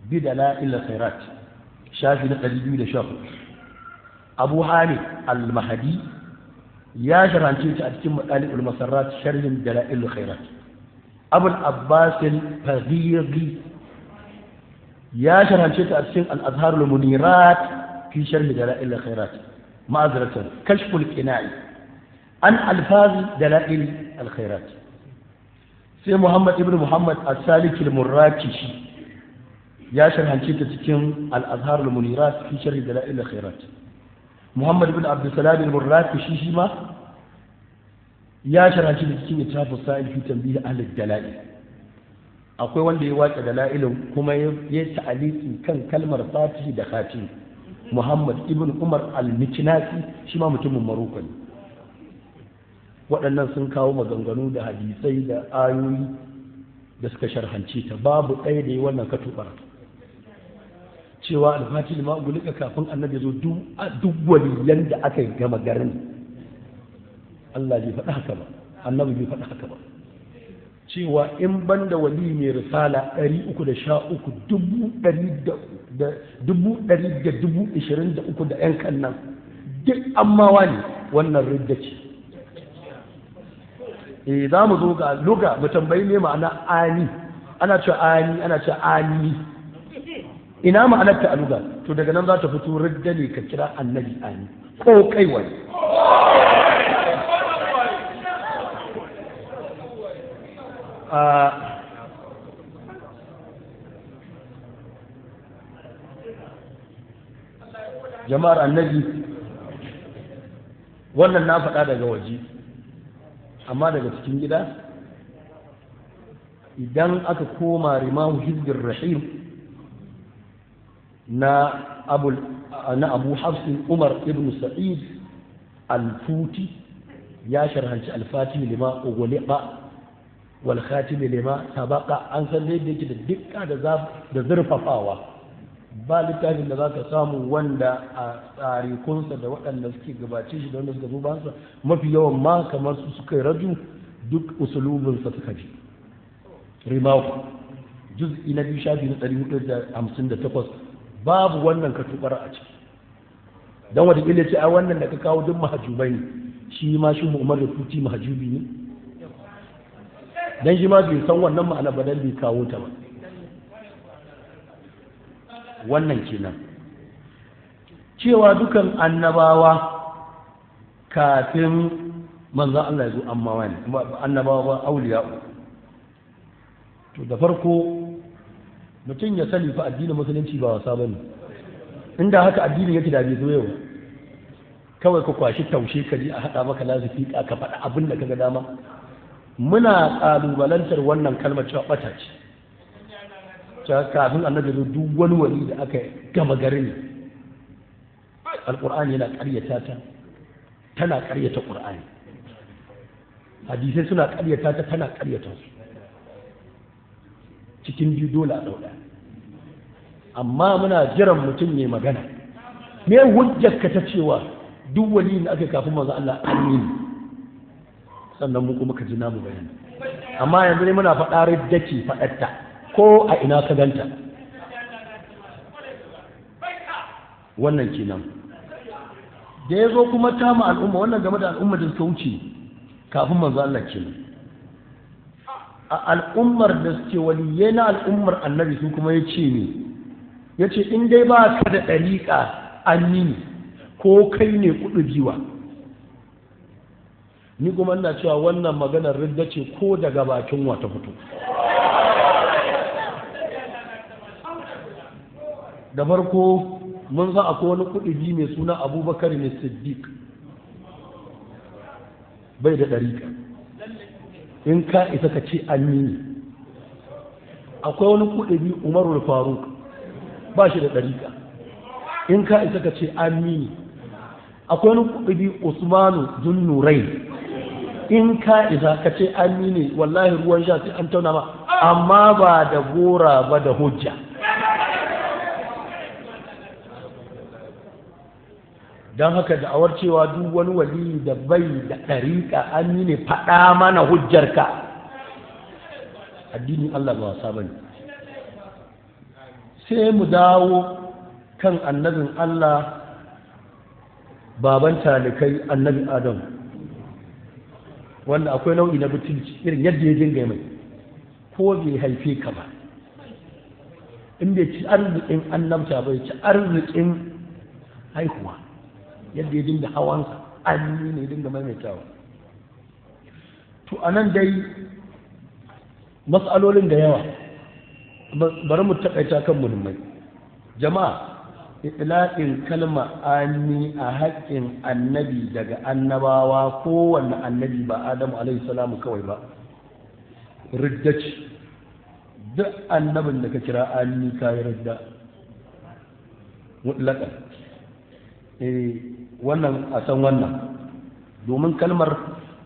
bi Dala'il al-Khairat shafi na 214. Abu Hamid al-Mahdi ya sharhance ta a cikin Madali'ul Masarrat sharhin Dala'il al-Khairat. Abul Abbas al-Faghiri ya sharhance ta a cikin Al-Azhar al-Munirat fi sharh Dala'il al-Khairat. Ma'azratan Kashful Qina'i an alfazi Dala'il al-Khairat. Sai Muhammad ibn Muhammad as-Salik al-Murrakishi ya sharhance ta cikin Al-Azhar al-Munirat fi sharh Dala'il al-Khairat. Muhammad ibn Abdulsalam al-Murraqi shi ma ya sharanci da cikin littafin sa'il fi tanbih ahli dalail. Akwai wanda ya watsa dalailin kuma ya ta'aliki kan kalmar fatihi da khatimi, Muhammad ibn Umar al-Miknasi shi ma mutumin Maroko ne. Waɗannan sun kawo maganganu da hadisai da ayoyi da suka sharhanci ta, babu ɗaya da yi wannan katubar cewa alfati lima gulika kafin annabi zo duk waliyan da aka gama garin Allah bai faɗa haka ba, annabi bai faɗa haka ba, cewa in banda wali mai risala 313,123 da ‘yan kan nan duk ammawa ne, wannan ridda ce. Za mu zo ga luga mu tambayi ne ma'ana ani, ana ce ani, ana ce ani, ina ma'anar ta a luga? To daga nan za ta fito ridda ne ka kira annabi ani ko kai wani. Jama'ar annabi, wannan na faɗa daga waje, amma daga cikin gida idan aka koma rimahu hizbir rahim na abu hafsin Umar ibn Sa'id al-Futi ya sharhanci al-Fatih lima ughliqa wal khatim lima sabaqa. An san da yake da dukka da zurfafawa, ba littafin da za ka samu wanda a tsarikunsa da waɗanda suke gabace shi da wanda suka zo bayansa mafi yawan ma kamar su suka yi raju duk usulubinsa suka ji. Rimahu juz'i na 2 shafi na 458 babu wannan katubar a ciki, don wata ƙila ce a wannan da ka kawo duk mahajubai ne, shi ma shi Umar da Futi mahajubi ne, don shi ma bai san wannan ma'ana ba dan bai kawo ta ba. Wannan kenan cewa dukan annabawa kafin manzon Allah ya zo ammawa ne, annabawa ba auliya. To da farko mutum ya sani fa addinin musulunci ba wasa bane, inda haka addinin yake da bai zo yau kawai ka kwashi taushe ka ji a hada maka lazifi ka faɗa abin da kaga dama. Muna kalubalantar wannan kalmar cewa bata ce, kafin annabi zo duk wani wali da aka gama garin alqur'ani yana ƙaryata ta, tana ƙaryata qur'ani, hadisai suna ƙaryata ta, tana ƙaryata su, cikin biyu dole a ɗauɗa. Amma muna jiran mutum ne magana, me hujjar ka ta cewa duk wali da aka kafin manzo Allah amini, sannan mu kuma ka ji namu bayani. Amma yanzu ne muna faɗa riddaki faɗatta ko a ina ka ganta. Wannan kenan da ya zo kuma tama al'umma, wannan game da al'umma da suka wuce kafin manzo Allah kenan. A al'ummar da suke waliyai na al'ummar annabi su kuma ya ce ne, ya ce in dai ba ka da ɗariƙa amini ko kai ne kuɗu biwa. Ni kuma ina cewa wannan maganar ridda ce ko daga bakin wata fito. Da farko mun san akwai wani kuɗi mai suna Abubakar ne Siddiq, bai da ɗariƙa, in ka isa ka ce amini. Akwai wani kuɗi Umarul Faruk, ba shi da ɗariƙa, in ka isa ka ce amini. Akwai wani kuɗi Usmanu Zunnurai, in ka isa ka ce amini. Wallahi ruwan sha sai an tauna ma, amma ba da gora ba da hujja. Don haka da'awar cewa duk wani wali da bai da ɗariƙa amini faɗa mana hujjarka, addinin Allah ba wasa bane. Sai mu dawo kan annabin Allah, baban talikai annabi Adam, wanda akwai nau'i na butulci irin yadda ya dinga mai, ko bai haife ka ba, in bai ci arzikin annabta bai ci arzikin haihuwa, yadda ya dinga hawansa an ne dinga maimaitawa. To anan dai matsalolin da yawa, bari mu takaita kan muhimmai. Jama'a itlaqin kalma anni a haƙƙin annabi daga annabawa kowanne annabi ba Adamu alaihi salamu kawai ba ridda ce. duk annabin da ka kira anni ka yi ridda mutlaka. wannan a san wannan domin kalmar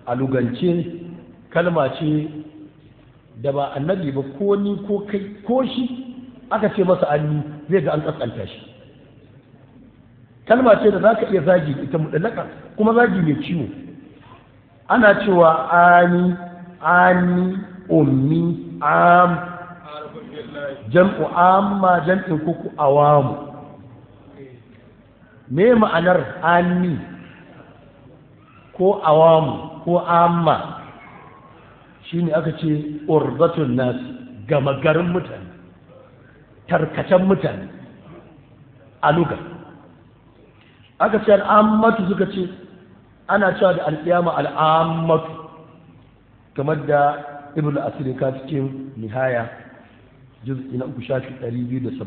a lugance kalma ce da ba annabi ba ko ni ko kai ko shi aka ce masa anni zai ga an kaskanta shi. kalma ce da za ka iya zagi ita mutlaka kuma zagi mai ciwo. ana cewa ani ummi am jam'u amma jam'in kuku awamu. me ma'anar ani ko awamu ko amma shine aka ce urdatun nas gama garin mutane tarkacen mutane a lugar. aka ce al'ammatu suka ce ana cewa da alƙiyama al'ammatu kamar da ibn asirika cikin nihaya juz'i na 3 shafi 273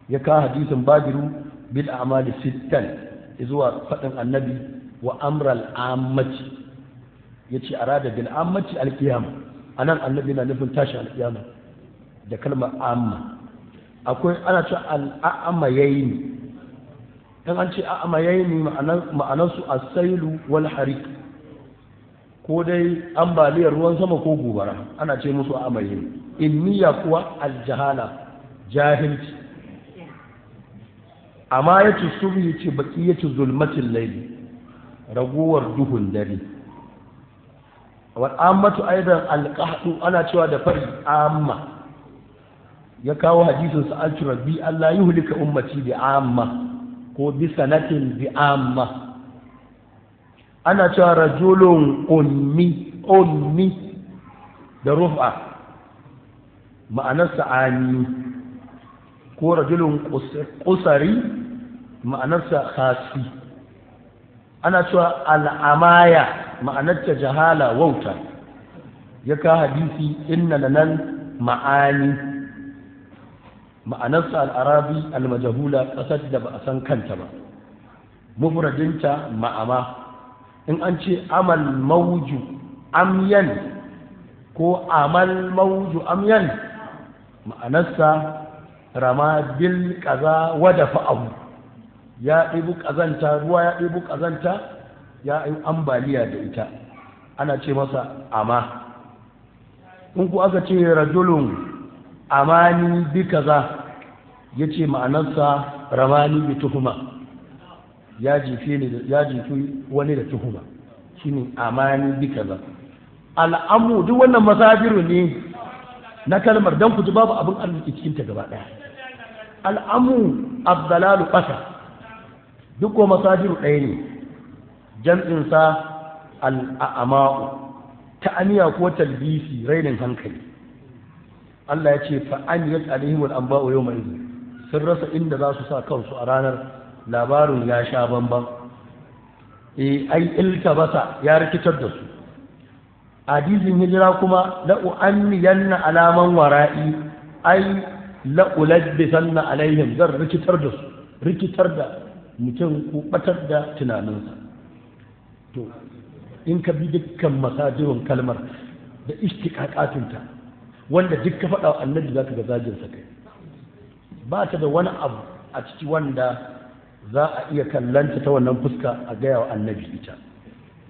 ya kawo hadisin badiru bil a'mali sittan zuwa faɗin annabi wa amral ammati yace arada bil ammati alqiyama anan annabi na nufin tashi alqiyama da kalmar amma. akwai ana cewa al'amayni in an ce a'amayni ma'anarsu as-sailu wal hariq ko dai ambaliyar ruwan sama ko gobara ana ce musu a'amayni. inniya kuwa al-jahala jahilci. amma yace subhi ce baki yace zulmatil layli raguwar duhun dare. wal ammatu aidan al-qahdu ana cewa da fari amma. ya kawo hadisin sa'altu rabbi Allah yuhlika ummati bi amma ko bi sanatin bi amma. ana cewa rajulun ummi da rufa ma'anarsa ani ko rajulun qusari ma'anarsa khasi. ana cewa al'amaya ma'anarta jahala wauta. ya kawo hadisi inna lanal ma'ani ma'anarsa al'arabi al-majahula ƙasar da ba a san kanta ba. mufradinta ma'ama. in an ce amal mawju amyan ko amal mawju amyan ma'anarsa rama bil kaza wada fa'ahu ya ɗibu ƙazanta ruwa ya ɗibu ƙazanta ya yi ambaliya da ita ana ce masa ama. in ku aka ce rajulun amani bi kaza ya ce ma'anarsa ramani bi tuhuma ya jifi wani da tuhuma shine amani bi kaza. al'amu duk wannan masajiru ne na kalmar dan ku ji babu abin arziki cikin ta gaba daya. al'amu abdalalu qasa duk ko masajiru ɗaya ne jam'in sa al'ama'u ta'aniya ko talbisi rainin hankali. Allah ya ce fa'an yat alaihim al'anba'u yawma idhin sun rasa inda za su sa kansu a ranar. labarin ya sha bamban. ai iltabasa ya rikitar da su. hadisin hijira kuma la'u'anniyanna alaman wara'i ai la'ulabbisanna alaihim zan rikitar da su rikitar da mutum ko batar da tunaninsa. to in ka bi dukkan masajirin kalmar da istiqaqatunta wanda duk ka faɗa wa annabi zaka ga zagin sa kai ba ta da wani abu a ciki wanda za a iya kallanta ta wannan fuska a gaya wa annabi ita.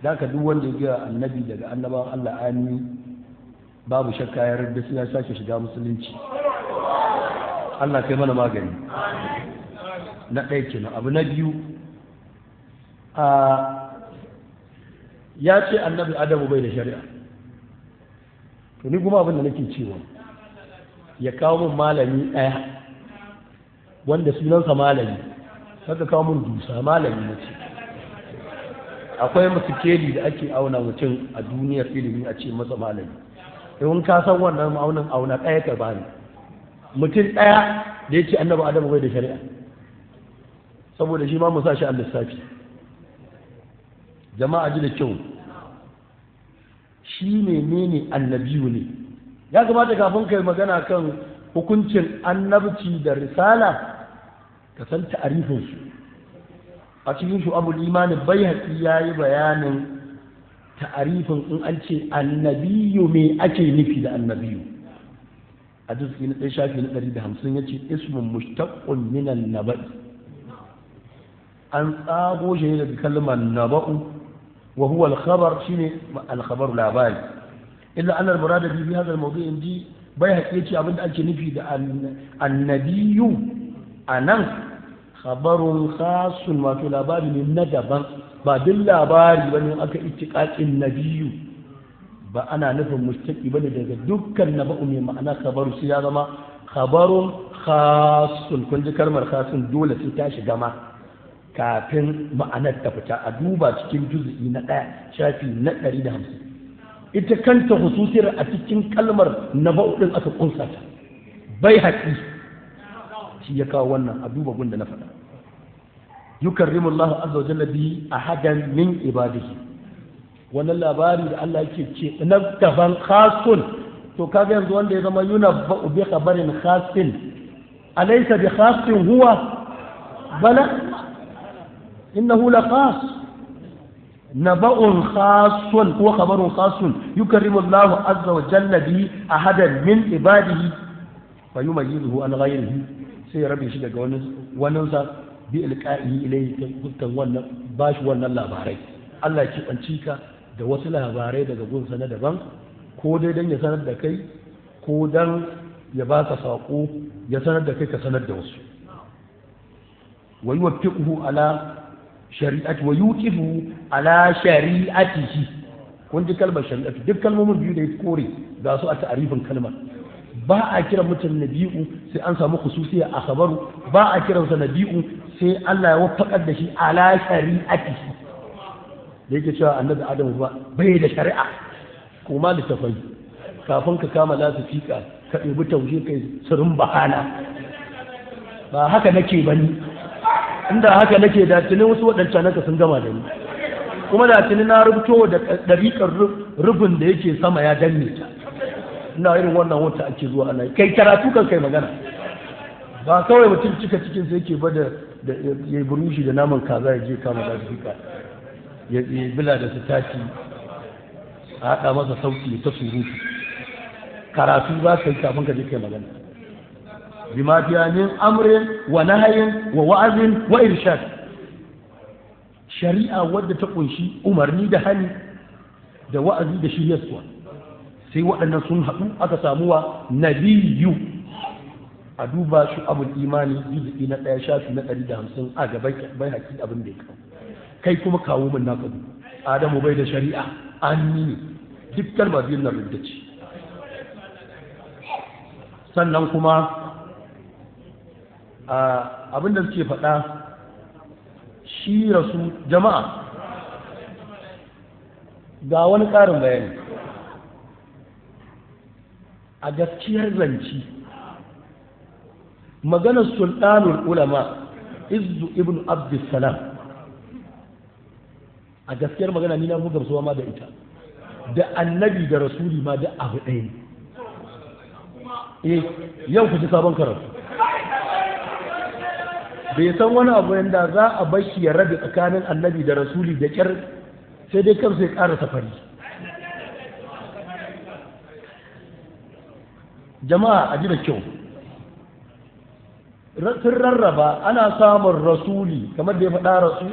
da ka duk wanda ya gaya annabi daga annabawan Allah ani babu shakka ya rabbi sai ya sake shiga musulunci. Allah kai mana magani. na ɗaya kenan. abu na biyu ya ce annabi adamu bai da shari'a. to ni kuma abin da nake cewa ya kawo min malami ɗaya wanda sunansa malami saka kawo min dusa malami na ce. akwai masikeli da ake auna mutum a duniyar ilimi a ce masa malami. in ka san wannan ma'aunin auna ɗaya ka bani mutum ɗaya da ya ce annabi adamu bai da shari'a saboda shi ma mu sa shi a lissafi. jama'a ji da kyau shi menene annabiyu ne. ya kamata kafin kai magana kan hukuncin annabci da risala ka san ta'arifinsu. A cikin shu'abul imani Baihaqi yayi bayanin ta'arifin in an ce annabiyu me ake nufi da annabiyu. A juz'i na 1 shafi na 150 yace ismun mushtaqqun min an-naba'i, an tsago shi daga kalmar naba'u wa huwa al-khabar, shine al-khabaru labari. illa anna al-murada bi hadha al-mawdu' inji Baihaqi yace abinda ake nufi da annabiyu anan khabarun khasun, wato labari ne na daban, ba duk labari bane aka ittiqaqin nabiyu, ba ana nufin mustaqi bane daga dukkan naba'u mai ma'ana khabaru, sai ya zama khabarun khasun. kun ji kalmar khasun dole sai ta shiga ma kafin ma'anar ta fita. a duba cikin juz'i na 1 shafi na 150. ita kanta hususiyar a cikin kalmar naba'u din aka kunsa ta. Baihaqi shi ya kawo wannan, a duba gunda na faɗa. yukarrimu Allah azza wa jalla bi ahadan min ibadihi, wannan labari da Allah yake ce na daban khasun. to kaga yanzu wanda ya zama yunabba'u bi khabarin khasin, alaysa bi khasin huwa, bala innahu la khas, naba'un khasun huwa khabarun khasun yukarrimu Allah azza wa jalla bi ahadan min ibadihi fa yumayyizuhu an ghayrihi, sai ya rabe shi daga wani sa bi ilqa'i ilayhi ta dukkan wannan bashi wannan labarai. Allah ya kibanci ka da wasu labarai daga gunsa na daban, ko dai dan ya sanar da kai, ko dan ya baka sako ya sanar da kai ka sanar da wasu. wa yuwaffiquhu ala shari'ati wa yuqifu ala shari'atihi. kun ji kalmar shari'atu, duk kalmomin biyu da ya kore ga su a ta'arifin kalmar. ba a kiran mutum nabi'u sai an samu khususiya a khabaru, ba a kiransa nabi'u sai Allah ya waffaqar da shi ala shari'atihi. da yake cewa annabi Adamu ba bai da shari'a, kuma littafai kafin ka kama lasifika ka ɗebi taushe kai sirin bahana. ba haka nake bani, inda haka nake da tuni wasu waɗancan naka sun gama da ni, kuma da tuni na rubuto da ɗariƙar rufin da yake sama ya danne ta. ina irin wannan wata ake zuwa ana kai karatu kan kai magana, ba kawai mutum cika cikin sai yake bada da ya burushi da naman kaza ya je kama lasifika ya bila da sitati a haɗa masa sauti ta surutu. karatu za ka yi kafin ka je kai magana. bima fiya min amrin wa nahyin wa wa'azin wa irshad, shari'a wadda ta kunshi umarni da hani da wa'azi da shiryarwa, sai waɗannan sun haɗu aka samu wa nabiyu. a duba shi abul imani juz'i na 1 shafi na 150 a gaban Baihaqi abin da ya kawo. kai kuma kawo min naka dubu. Adamu bai da shari'a, an ne duk kalmar biyun nan rudda ce. sannan kuma abin da suke faɗa shi rasu jama'a ga wani ƙarin bayani. a gaskiyar zanci maganar sultanul ulama izzu ibn abdussalam, a gaskiyar magana ni na buga gamsuwa ma da ita, da annabi da rasuli ma da abu ɗaya ne. yau ku ji sabon karatu. bai san wani abu yanda za a bashi ya rabe tsakanin annabi da rasuli da kyar, sai dai kansa ya ƙara safari. jama'a a ji da kyau, sun rarraba, ana samun rasuli kamar da ya faɗa rasuli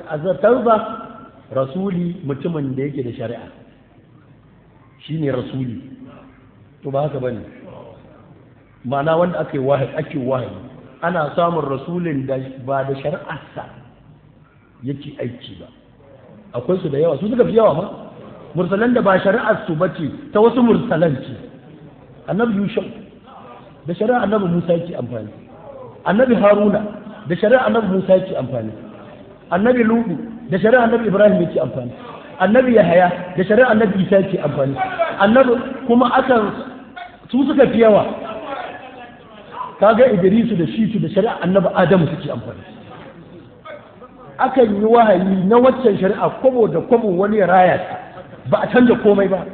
a zartar ba, rasuli mutumin da yake da shari'a shine rasuli. to ba haka bane, ma'ana wanda ake wahayi. ana samun rasulin da ba da shari'arsa yake aiki ba, akwai su da yawa, su suka fi yawa ma. mursalan da ba shari'ar su bace ta wasu mursalan ce. annabi Yusuf da shari'ar annabi Musa yake amfani, annabi Haruna da shari'ar annabi Musa yake amfani, annabi Lutu da shari'ar annabi Ibrahim yake amfani, annabi Yahaya da shari'ar annabi Isa yake amfani. annabi kuma akan su suka fi yawa. kaga Idrisu da Shitu da shari'ar annabi Adamu suke amfani. akan yi wahayi na waccan shari'a kwabo da kwabo, wani ya raya ta, ba a canza komai ba,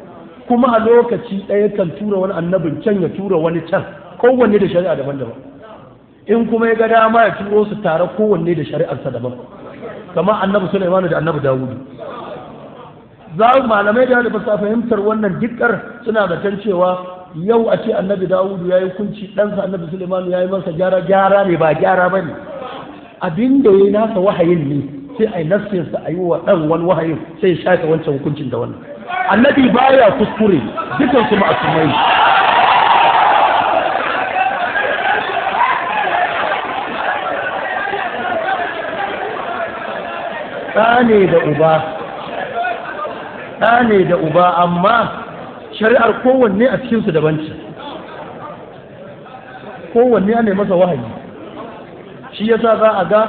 kuma a lokaci ɗaya kan tura wani annabin can ya tura wani can. kowanne da shari'a daban-daban, in kuma ya ga dama ya turo su tare kowanne da shari'arsa daban, kamar annabi Sulaiman da annabi Dawudu. Za malamai da ba sa fahimtar wannan dikkar suna zaton cewa yau a ce annabi Dawudu ya yi hukunci ɗansa annabi Sulaiman ya yi masa gyara ne ba gyara ba ne, abin da ya yi nasa wahayin ne sai a yi nassinsa a yi wa ɗan wani wahayin sai ya shafe wancan hukuncin da wannan. Annabi baya kuskure, dukansu ma'asumai. ɗa ne da uba amma shari'ar kowanne a cikinsu daban ce, kowanne ne masa wahayi. Shi yasa za a ga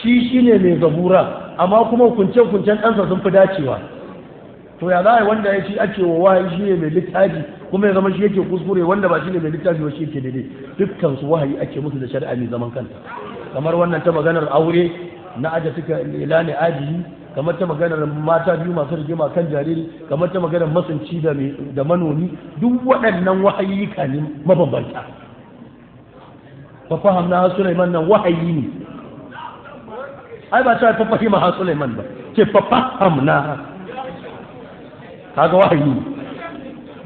shi ne mai zabura amma kuma hukunce-hukuncen ɗansa sun fi dacewa. To ya za a yi wanda ya ci ake wa wahayi shi ne mai littafi kuma ya zama shi yake kuskure, wanda ba shi ne mai littafi ba shi yake daidai. Dukkan su wahayi ake musu da shari'a mai zaman kanta, kamar wannan ta maganar aure na aja suka ilani ajiyi, kamar ta maganar mata biyu masu rigima kan jariri, kamar ta maganar masunci da manomi. Duk waɗannan wahayi ne mabambanta. fa fahamna Sulaiman nan wahayi ne, ai ba ta fahima ha Sulaiman ba, ce fa fahamna, kaga wahayi ne.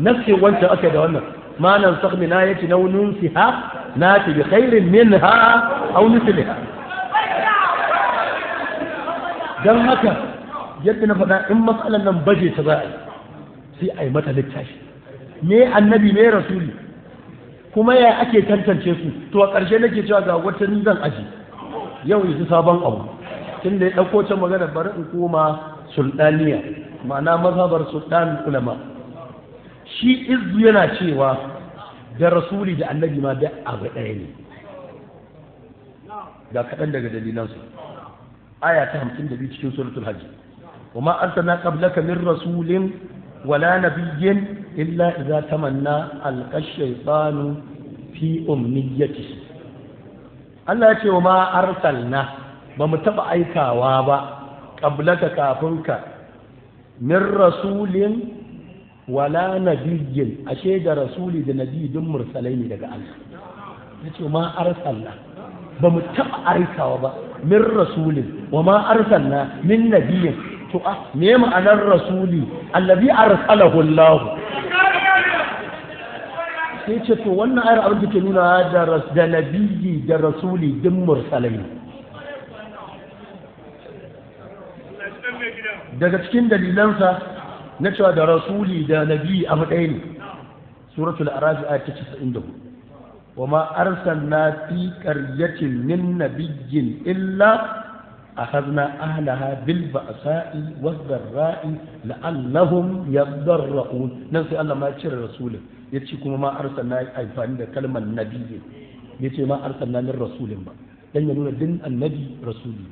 Nafsi wancan aka da wannan ma nan sakh min ayati naw nunsiha nati bi khairin minha aw mithliha. Dan haka yadda na faɗa, in matsalar nan baje ta za a yi sai a yi mata littafi, me annabi me rasuli, kuma ya ake tantance su. To a ƙarshe nake cewa ga wata ni zan aji yau yi sabon abu, tun da ya ɗauko can magana bari in koma sultaniya, ma'ana mazhabar sultan ulama. Shi izu yana cewa da rasuli da annabi ma da abu ɗaya ne. Ga kaɗan daga dalilansu. Aya ta 52 cikin suratul hajj, wa ma arsalna qablaka min rasulin wala nabiyyin illa idza tamanna alqa shaytanu fi umniyatihi. Allah ya ce wa ma arsalna, ba mu taba aikawa ba qablaka kafinka min rasulin wala nabiyyin, ashe da rasuli da nabi dun mursalai ne daga Allah. Ya ce ma arsalna, ba mu taɓa aikawa ba min rasulin wa ma arsalna min nabiyyin. To me ma'anar rasuli? Allazi arsalahu Allah. Sai ce to wannan ayar abin da ke nuna da nabiyyi da rasuli din mursalai. Daga cikin dalilansa na cewa da rasuli da nabiyyi abu ɗaya ne, suratul a'raf ayat 94. وما أرسلنا في قرية من نبي إلا أخذنا أهلها بالبأساء والضراء لعلهم يضرؤون. ننسى الله ما يشير الرسول يتشكم ما أرسلنا أي فان كلمة النبي يتشي ما أرسلنا من رسول ما لن يقول دين النبي رسولي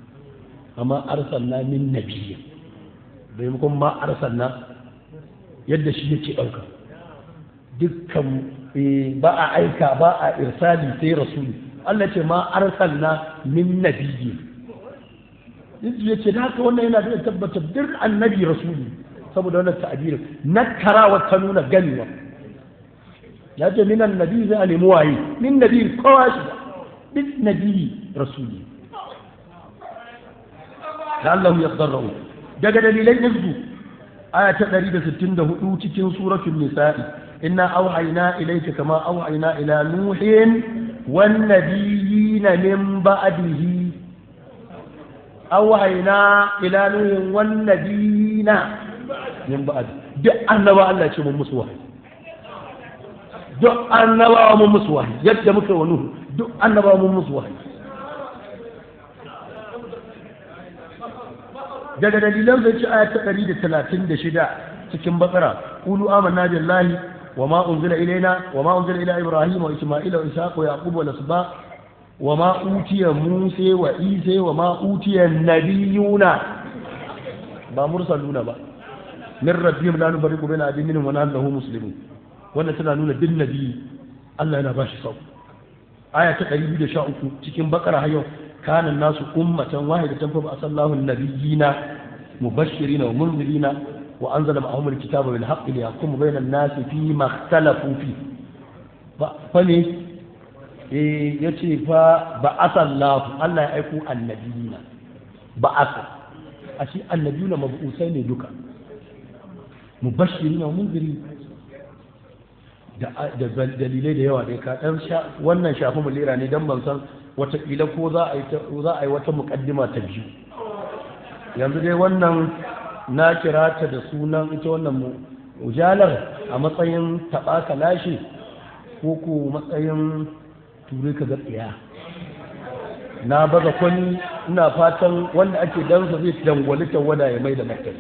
وما أرسلنا من نبي بيمكن ما أرسلنا يدشي يتشي أوكا dukkan ba a aika ba a irsali sai rasuli. Allah ce ma arsalna min nabiyyi. Ya ce haka wannan yana da tabbata duk annabi rasuli, saboda wannan ta'abirin nakarawa ta nuna ganewa. Ya ce min annabi zai a nemi waye, min nabi kowa shi duk nabi rasuli. La'allahu yadarru. Daga dalilai yanzu aya ta 164 cikin suratul nisa'i, إنا أوحينا إليك كما أوحينا إلى نوح والنبيين من بعده. أوحينا إلى نوح والنبيين من بعده. دع النبى الله شو من مسواه، دع النبى من مسواه، يد مك ونوح، دع النبى من مسواه. daga dalilan zai ci aya ta 136 cikin bakara, qulu amanna billahi وما أنزل إلينا وما أنزل إلى إبراهيم وإسماعيل وإسحاق ويعقوب والأسباط وما أوتي موسى وعيسى وما أوتي النبيون با مرسلون با من ربهم لا نفرق بين أحد منهم ونحن له مسلمون. wannan tana nuna din nabi Allah yana bashi sau. Aya ta 213 cikin bakara har yau, kana nasu ummatan wahidatan fa ba'asallahu an-nabiyina mubashshirina wa munzirina wa anzala ma'ahum al-kitaba bil haqqi liyahkuma bayna an-nasi fima ikhtalafu fi. Fa ne yace fa ba'athallahu Allah ya aiko annabiyina ba'atha ashi annabiyuna mab'usai ne duka mubashirin wa munzirin da dalilai da yawa dai ka dan wannan shafi mulira ne dan ban san wataƙila ko za a yi wata muƙaddima ta biyu yanzu dai wannan na kira ta da sunan ita wannan mujalar a matsayin taɓa ka lashe ko ko matsayin ture ka gaskiya na baza kwani ina fatan wanda ake dansa zai dangwali tawada ya mai da martani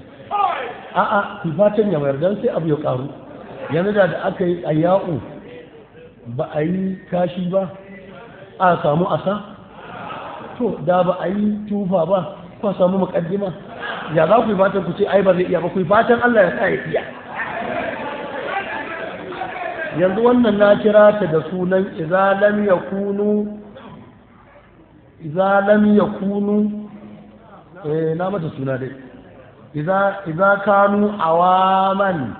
a'a ku fatan ya mayar dan sai abu ya karu yanzu da aka yi ayya'u ba a yi kashi ba a samu asa to da ba a yi tufa ba ko samu mukaddima ya za ku yi fatan ku ce ai ba zai iya ba ku yi fatan Allah ya sa ya iya yanzu wannan na kira ta da sunan idza lam yakunu na mata suna dai idza kanu awaman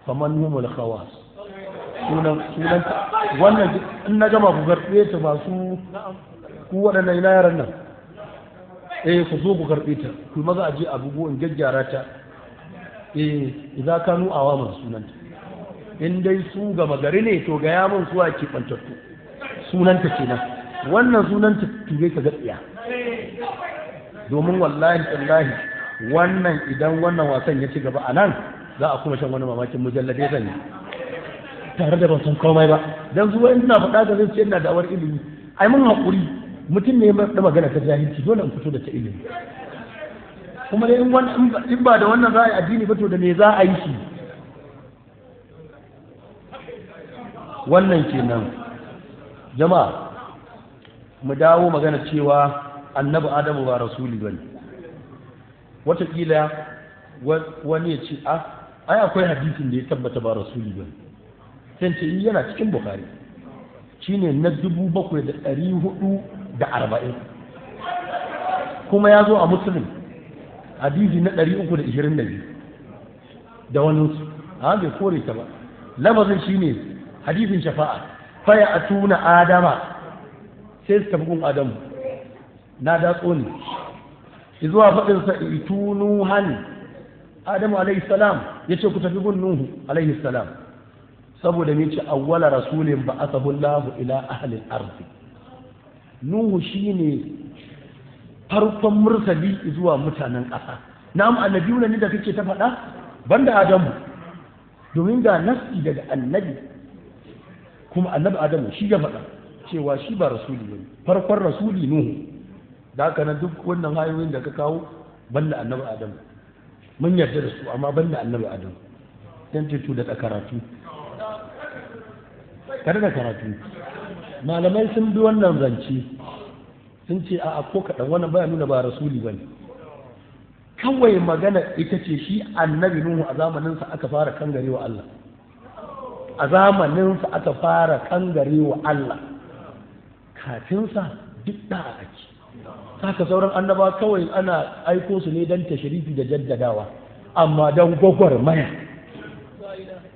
faman humul khawas sunan wannan in na gama ku garbe ta masu ku waɗannan ina yaran nan ku zo ku karɓe ta ku maza a je a bugu in gaggyara ta idan kanu awaman sunanta in dai su gama gari ne to ga yamin su a kifantattu sunanta kenan wannan sunanta ture ka gatsiya domin wallahi tallahi wannan idan wannan wasan ya ci gaba a nan za a kuma shan wani mamakin mujalladai zan yi tare da ban san komai ba dan zuwa in ina faɗa da zai ce ina da'awar ilimi ai mun haƙuri mutum ne da magana ta jahilci dole in fito da ta ilimi kuma dai in ba da wannan za a yi addini ba to da me za a yi shi wannan kenan jama'a mu dawo magana cewa annabi adamu ba rasuli bane wataƙila wani ya ce ai akwai hadisin da ya tabbata ba rasuli bane sai ce yana cikin bukhari shine na 7440 kuma ya zo a muslim hadisi na 322 da wani su bai kore ta ba lafazin shine hadisin shafa'a faya atuna adama sai su tafi gun adamu na datso ne zuwa faɗin sa itunu hani adamu alaihi salam ya ce ku tafi gun nuhu alaihi salam saboda me ce awwala rasulin ba asahu Allahu ila ahli al-ard nuhu shine farkon mursali zuwa mutanen ƙasa na'am annabiyu ne da kake ta faɗa banda adamu domin ga nasi daga annabi kuma annabi adamu shi ya faɗa cewa shi ba rasuli ne farkon rasuli nuhu da haka nan duk wannan hayoyin da ka kawo banda annabi adamu mun yarda da su amma banda annabi adamu dan ce to da karatu kada da karatu malamai sun bi wannan zance sun ce a ko kaɗan wannan baya nuna ba rasuli bane kawai magana ita ce shi annabi nuhu a zamaninsa aka fara kangarewa Allah a zamaninsa aka fara kangarewa Allah kafinsa duk da ake saka sauran annaba kawai ana aiko su ne don tashrifi da jaddadawa amma don gwagwarmaya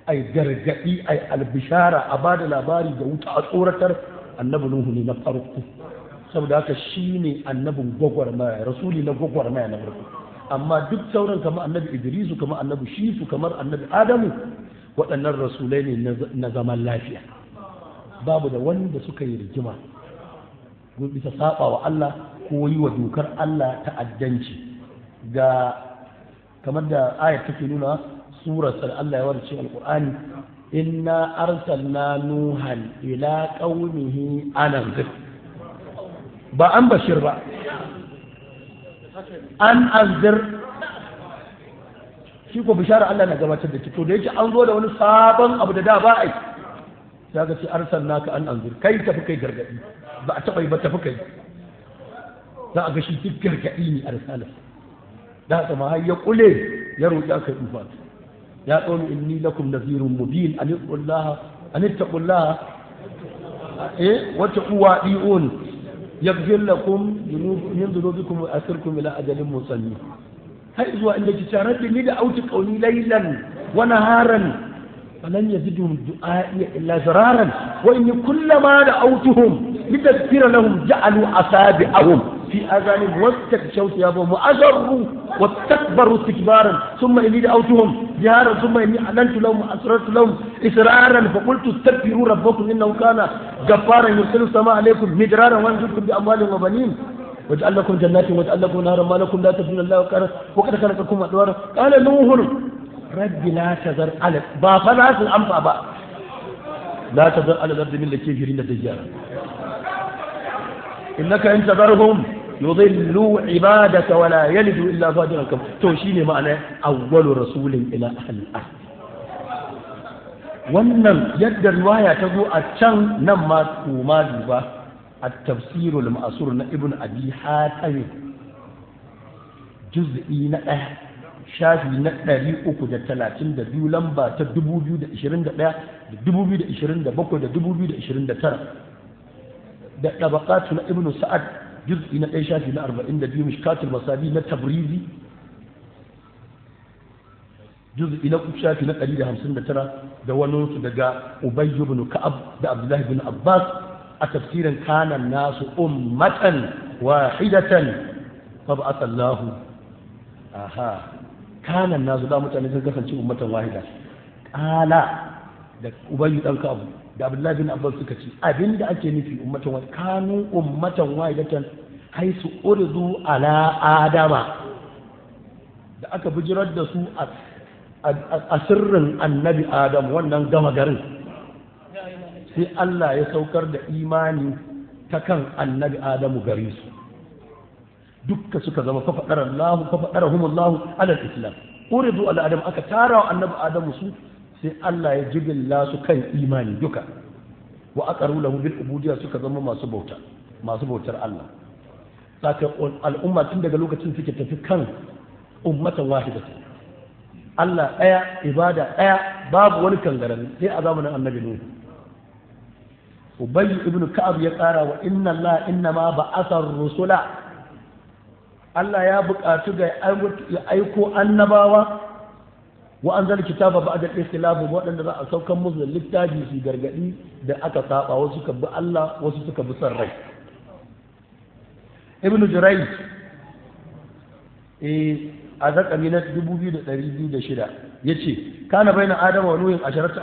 ai gargadi ai albishara a bada labari da wuta a tsoratar annabi nuhu ne na farko saboda haka shine annabin gwagwarmaya rasuli na gwagwarmaya na farko amma duk sauran kamar annabi idrisu kamar annabi shisu kamar annabi adamu waɗannan rasulai ne na zaman lafiya babu da wanda suka yi rigima bisa saba wa Allah ko yi wa dokar Allah ta'addanci ga kamar da ayat take nuna surar Allah ya warce alqur'ani inna arsalna nuhan ila qaumihi anzir ba an bashir ba an anzir shi ko bishara Allah na gabatar da to da yake an zo da wani sabon abu da ba ai ya ga ce arsalnaka an anzir kai tafi kai gargadi ba a taɓa yi ba tafi kai za a ga shi duk gargaɗi ne a risala da haka ma har ya kule ya roƙi aka yi ufa ya qawmi inni lakum nadhirun mubin an ittaqullaha wa taquwadun yaghfir lakum min dhunubikum wa asirkum ila ajalin musammi har zuwa inda ki tarar da ni da auti qauli laylan wa naharan falan yazidhum du'a'i illa zararan wa inni kullama da'awtuhum litaghfira lahum ja'alu asabi'ahum في آذانهم واستكشوا ثيابهم وأجروا واستكبروا استكبارا ثم إني دعوتهم جهارا ثم إني أعلنت لهم وأسررت لهم إسرارا فقلت استغفروا ربكم إنه كان غفارا يرسل السماء عليكم مدرارا ويمددكم بأموال وبنين واجعل لكم جنات واجعل لكم نهرا ما لكم لا تدرون الله وقد خلقكم أطوارا قال نوح رب لا تذر على بافناس الأنفع لا تذر على الأرض من الكافرين دجارا إنك إن تذرهم يضلوا عبادك ولا يلدوا إلا فاجرا كفورا توشيني معنى أول رسول إلى أهل الأرض wannan yadda riwaya ta zo a can nan ma kuma duba a tafsirul ma'asur na ibn abi hatim juz'i na 1 shafi na 332 lamba ta 2021 da 2027 da 2029 da ɗabaƙatu na ibn sa'ad juz'i na 1 shafi na 42 mishkatul masabi na tabrizi juz'i na shafi na 159 da wani su daga ubay ibn ka'ab da abdullahi ibn abbas a tafsirin kana nasu ummatan wahidatan fa ba'atha Allah kana nasu da mutane sun kasance ummatan wahida qala da ubay dan ka'ab da abdullahi bin abbas suka ce abinda ake nufi ummatan wahida kanu ummatan wahidatan haisu urdu ala adama da aka bijirar da su a sirrin annabi adam wannan gama garin sai Allah ya saukar da imani ta kan annabi adamu gare su dukka suka zama fafaɗarahumullahu alal islam uridu ala adam aka tara wa annabi adamu su sai Allah ya jibilla su kan imani duka wa aqaru lahu bil ubudiyya suka zama masu bautar Allah saka al'umma tun daga lokacin suke tafi kan ummatan wahidatan Allah ɗaya ibada ɗaya babu wani kangarani sai a zamanin annabi Nuhu Ubay ibn Ka'ab ya ƙara wa inna Allah inna ma ba'atha rusula Allah ya buƙatu ga ya aiko annabawa wa anzal kitaba ba'da al-ikhtilaf waɗanda za a saukan musu da littafi su gargadi da aka saba wasu suka bi Allah wasu suka bi san rai Ibn Jurayj a zakami na 2206 ya ce kana bai na adama wa nuhin asharatu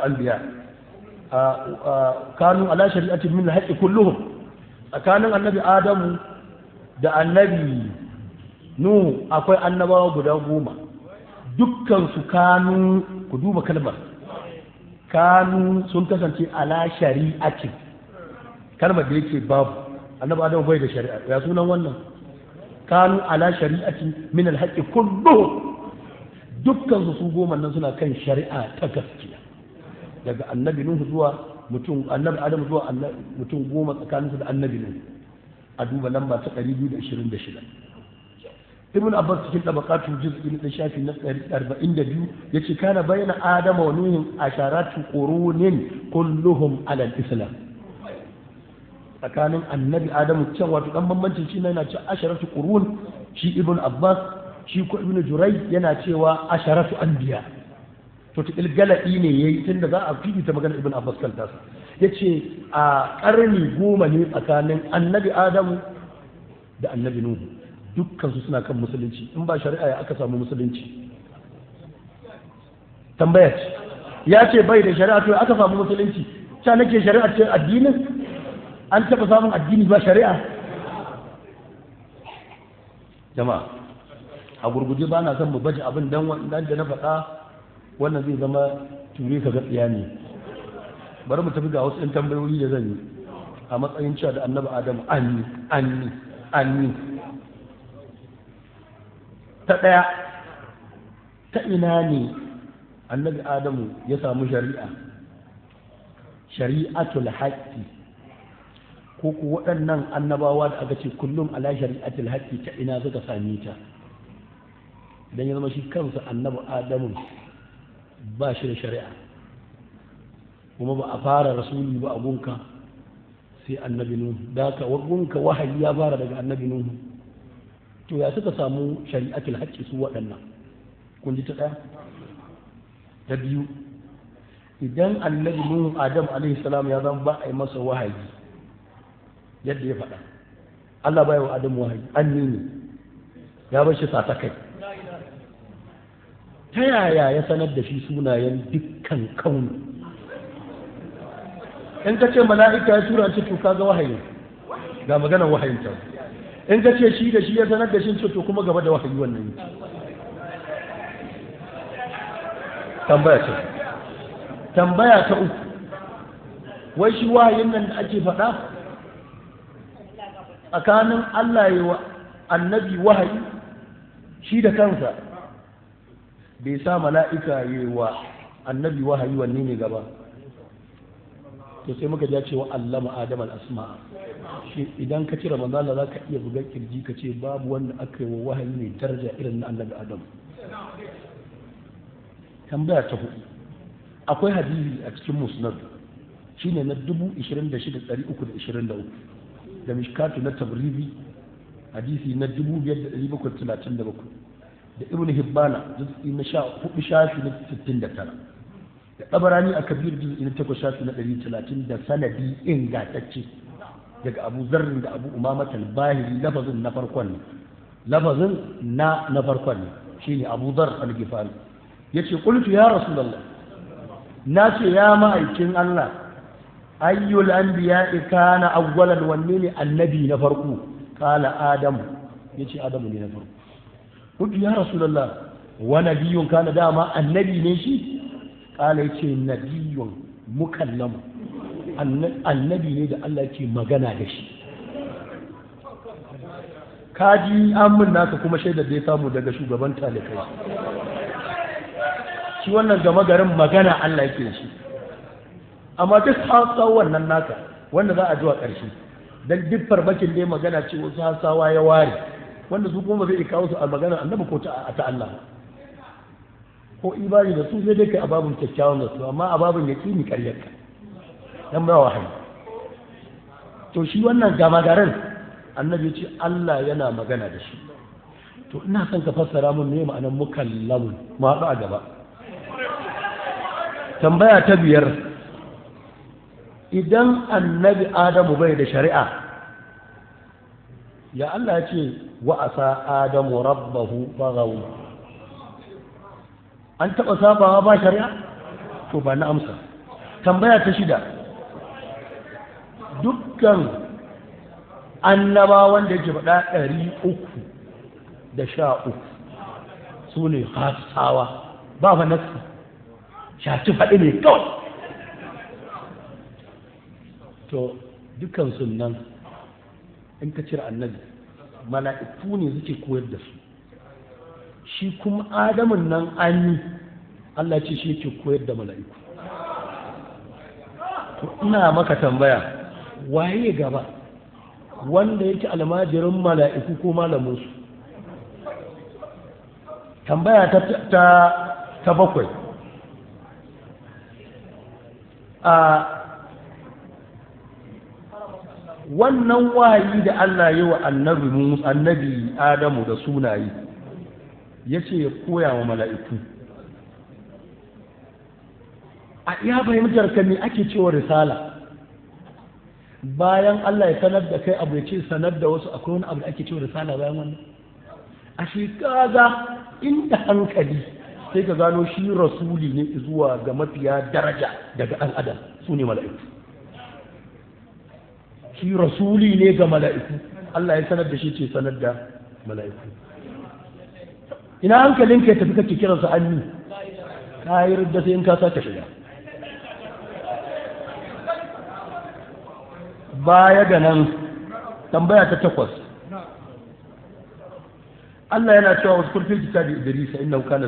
anbiya kanu ala shari'atin min haqqi kulluhum tsakanin annabi adamu da annabi nuhu akwai annabawa guda 10 dukkan su kanu ku duba kalmar kanu sun kasance ala shari'atin kalmar da yake babu annabi adamu bai da shari'a ya sunan wannan kanu ala shari'ati min alhaqqi kulluhum dukkan su 10 nan suna kan shari'a ta gaskiya daga annabi nuhu zuwa mutum annabi adam zuwa mutum 10 tsakanin su da annabi nuhu a duba lamba ta 226 ibn abbas cikin tabaqatu juz'i na shafi na 42 yace kana bayna adam wa nuhu asharatu qurunin kulluhum ala al-islam tsakanin annabi adamu can wato dan bambancin shi yana ce asharatu qurun shi ibn abbas shi ko ibn jurai yana cewa asharatu anbiya to tikil galadi ne yayi tunda za a fifita magana ibn abbas kan tasa yace a karni 10 ne tsakanin annabi adamu da annabi nuhu dukkan su suna kan musulunci in ba shari'a ya aka samu musulunci tambaya ya ce bai da shari'a to aka samu musulunci ta nake shari'a ce addinin an taɓa samun addini ba shari'a jama'a a gurguje ba na son mu baje abin dan da na faɗa wannan zai zama ture ka gatsiya ne bari mu tafi ga wasu ɗan tambayoyi da zan yi a matsayin cewa da annabi adamu anni ta ɗaya ta ina ne annabi adamu ya samu shari'atul haqqi ko ku waɗannan annabawa da aka ce kullum ala shari'atul haqqi ta ina suka same ta dan ya zama shi kansa annabi adamu ba shi da shari'a kuma ba a fara rasuli ba a gunka sai annabi nuhu da ka gunka wahayi ya fara daga annabi nuhu to ya suka samu shari'atul haqqi su waɗannan kun ji ta ɗaya ta biyu idan annabi Nuhu Adam alaihi salam ya zama ba a yi masa wahayi yadda ya faɗa Allah bai wa Adam wahayi anni ne ya bar shi sata kai ta yaya ya sanar da shi sunayen dukkan kauni in ka ce mala'ika ya tura ce to kaga wahayi ga maganar wahayin ta in ka ce shi da shi ya sanar da shi ce to kuma gaba da wahayi wannan tambaya ta uku wai shi wahayin nan da ake faɗa tsakanin Allah ya wa annabi wahayi shi da kansa bai sa mala'ika ya wa annabi wahayi wanne ne gaba to sai muka ja cewa allama adam al-asma shi idan ka cire manzo Allah zaka iya buga kirji ka ce babu wanda aka yi wa wahayi mai daraja irin na annabi adam tambaya ta hudu akwai hadisi a cikin musnad shine na 26323 da mishkatu na tabrizi hadisi na 5737 da ibn hibbana juz'i na 14 shafi na 69 da tabarani a kabir juz'i na 8 shafi na 130 da sanadi ingantacce daga Abu Zarr da Abu Umama al-Bahili lafazin na farkon ne shine Abu Zarr al-Ghifari yace qultu ya rasulullah nace ya ma'aikin Allah ayyul anbiya'i kana awwalan wanne ne annabi na farko kala adamu yace adamu ne na farko qultu ya rasulullah wa nabiyyun kana dama annabi ne shi kala yace nabiyyun mukallamu annabi ne da Allah ke magana da shi kaji amin naka kuma shaidar da ya samu daga shugaban talikai shi wannan gama garin magana Allah yake shi amma duk hasawa wannan naka wanda za a zuwa ƙarshe dan duk farmakin dai magana ce wasu hasawa ya ware wanda su kuma zai kawo su a magana annabi ko ta Allah ko ibari da su sai dai kai ababun kyakkyawan da su amma ababun yaqini ƙaryarka dan ba wahayi to shi wannan gama garin annabi ce Allah yana magana da shi to ina son ka fassara mun me ma'anar mukallamun mu haɗu a gaba tambaya ta biyar idan annabi adamu bai da shari'a ya Allah ya ce wa asa adamu rabbahu baghaw an taɓa sabawa ba shari'a to ba na amsa tambaya ta shida dukkan annaba wanda yake faɗa 313 su ne hasawa ba fa nasu shaci faɗi ne kawai to dukkan sunan in ka cire annabi mala'iku ne suke koyar da su shi kuma adamun nan an yi Allah ce shi yake koyar da mala'iku to ina maka tambaya waye gaba wanda yake almajirin mala'iku ko malaminsu tambaya ta bakwai a wannan wahayi da Allah yi wa annabi Adamu da sunaye ya ce ya koya wa mala'iku a iya fahimtar ka me ake cewa risala bayan Allah ya sanar da kai abu ya ce sanar da wasu akwai wani abu da ake cewa risala bayan wannan a shi kaga inda hankali sai ka gano shi rasuli ne zuwa ga mafiya daraja daga ɗan adam su ne mala'iku shi rasuli ne ga mala'iku Allah ya sanar da shi ce sanar da mala'iku ina hankalin ka tafi kake kiransa anni ka yi da sai in ka sake shiga baya ga nan tambaya ta 8 Allah yana cewa wasu kurfin kitabi Idris innahu kana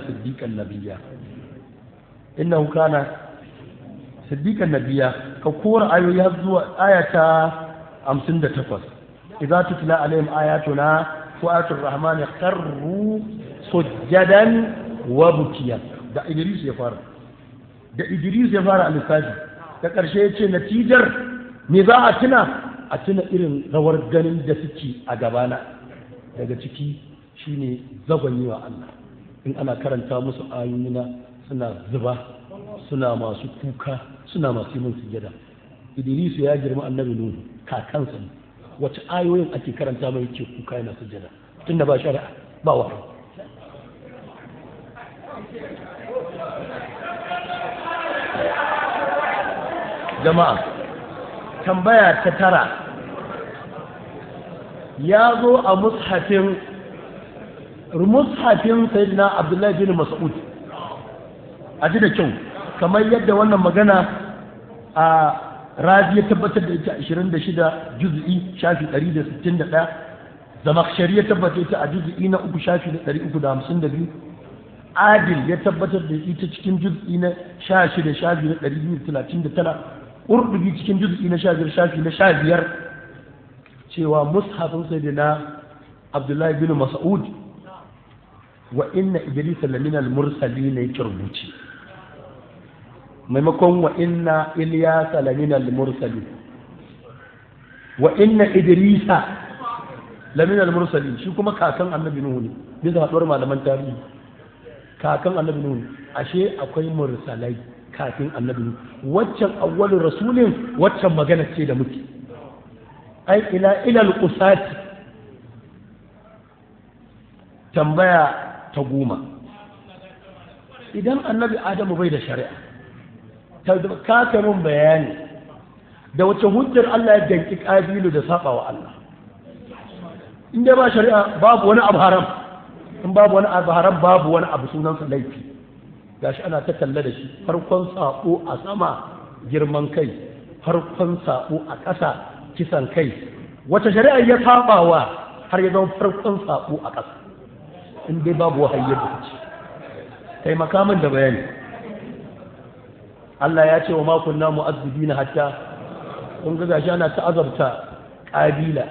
siddiqan nabiyya ka kora ayoyi har zuwa aya ta 58 idza tutla alaihim ayatuna wa ayatul rahman kharru sujjadan wa bukiyan da Idris ya fara al-lissafi da karshe yace natijar me za a tuna irin rawar ganin da suke a gabana daga ciki shine zagwanyewa Allah in ana karanta musu ayoyina suna zuba suna masu kuka suna masu yi sujada. Idrisu ya girma annabi Nuhu kakansa ne, wace ayoyin ake karanta mai yake kuka yana sujada tunda ba shari'a ba wahayi. Jama'a, tambaya ta tara, ya zo a mushafin sayyidina Abdullahi bin Mas'ud, a ji da kyau, kamar yadda wannan magana a Razi ya tabbatar da ita 26 juz'i shafi 161, Zamakhshari ya tabbatar ita a juz'i na 3 shafi 352, Adil ya tabbatar da ita cikin juz'i na 16 shafi na 239, Qurtubi cikin juz'i na 15 shafi na 15 cewa mushafin sayyidina Abdullahi bin Mas'ud wa inna Idris lamina al-mursalin yake rubuci, maimakon wa inna Ilyasa lamina al-mursalin, wa inna Idrisa lamina al-mursalin, shi kuma kakan annabi Nuhu ne bisa haɗuwar malaman tarihi, kakan annabi Nuhu. Ashe akwai mursalai kafin annabi Nuhu. Waccan awwalur rasulin, waccan magana ce da muke, ai ila al-qusati. Tambaya ta 10, idan annabi Adamu bai da shari'a, ka mun bayani da wace hujjar Allah ya danki Kabilu da saba wa Allah? In dai ba shari'a babu wani abu haram, in babu wani abu haram babu wani abu sunansa laifi. Gashi ana ta talla da shi, farkon sako a sama girman kai, farkon sako a ƙasa kisan kai. Wace shari'a ya saba wa har ya zama farkon sako a ƙasa? In dai babu wahayi da kace kai makamin da bayani. Allah ya ce wa ma kunna mu'azzibina hatta, kun ga gashi ana ta azabta Kabila,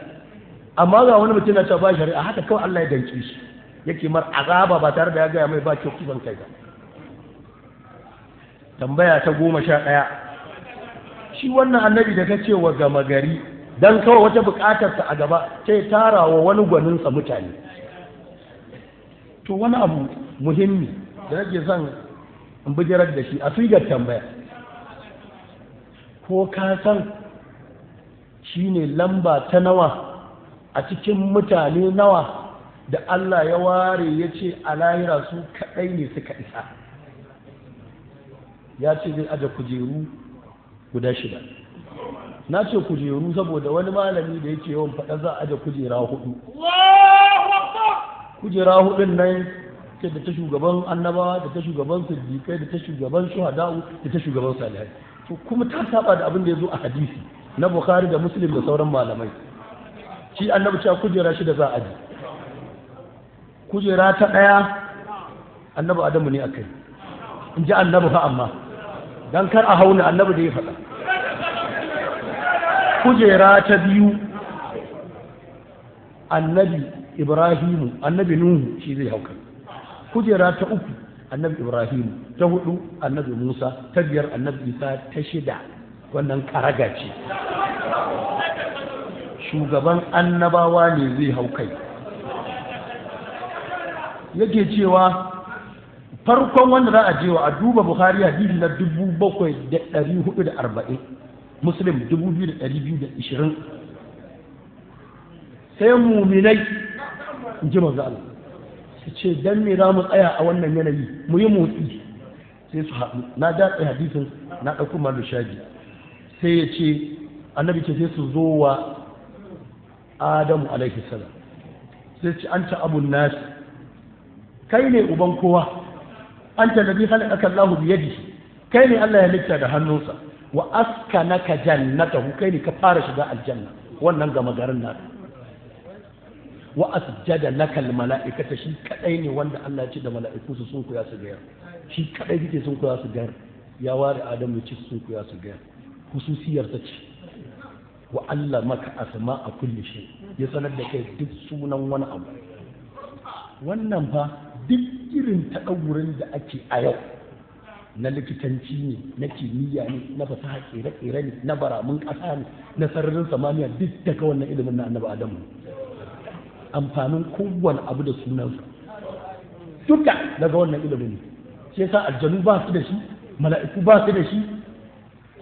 amma ga wani mutum na ta ba shari'a haka kawai Allah ya danke shi yake mar azaba ba tare da ya gaya mai ba kyau kisan kai ba. Tambaya ta 11, shi wannan annabi da kace wa gama gari dan kawai wata bukatarsa a gaba sai tarawa wani gwaninsa mutane. To wani abu muhimmi da nake son in bijirar da shi a sigar tambaya, ko ka san shi ne lamba ta nawa a cikin mutane nawa da Allah ya ware ya ce a lahira su kaɗai ne suka isa? Ya ce zai aje kujeru guda 6. Na ce kujeru saboda wani malami da yake yawan faɗa za a aje kujera 4. Kujera 4 nan ce da ta shugaban annabawa, da ta shugaban siddiƙai, da ta shugaban shuhada'u, da ta shugaban salihai. To kuma ta saba da abin da ya zo a hadisi na Bukhari da Muslim da sauran malamai. Shi annabi cewa kujera 6 za a ji. Kujera ta 1 annabi Adamu ne akai, in ji annabi fa, amma dan kar a hauna annabi da ya faɗa. Kujera ta 2 annabi Ibrahimu, annabi Nuhu shi zai hauka. Kujera ta 3 annabi Ibrahimu, ta 4 annabi Musa, ta 5 annabi Isa, ta 6 wannan karaga ce. Shugaban annabawa ne zai hau kai. Yake cewa farkon wanda za a jewa a duba Bukhari hadisi na 7440, Muslim 2220, sai muminai in ji manzo Allah su ce dan me za mu tsaya a wannan yanayi mu yi motsi, sai su haɗu. Na datse hadisin na ɗauko malu shaji, sai ya ce annabi ce sai su zo wa Adamu alaihi salam, sai ce anta abun nasi, kai ne uban kowa, anta nabi khalaqaka Allah bi yadihi, kai ne Allah ya halitta da hannunsa, wa askanaka jannatahu, kai ne ka fara shiga aljanna, wannan gama garin naka. Wa asjada lakal mala'ikata, shi kadai ne wanda Allah ya ce da mala'iku su sun koya su gayar, shi kadai yake sun koya su gayar, ya ware Adamu ya ce sun koya su gayar, hususiyar ta ce wa Allah maka asma a kulli shay, ya sanar da kai duk sunan wani abu. Wannan fa duk irin taɗaurin da ake a yau na likitanci ne, na kimiyya ne, na fasaha kere-kere ne, na baramun ƙasa ne, na sararin samaniya, duk daga wannan ilimin na annabi Adamu. Amfanin kowane abu da sunansa duka daga wannan ilimin ne. shi yasa aljanu ba su da shi, mala'iku ba su da shi,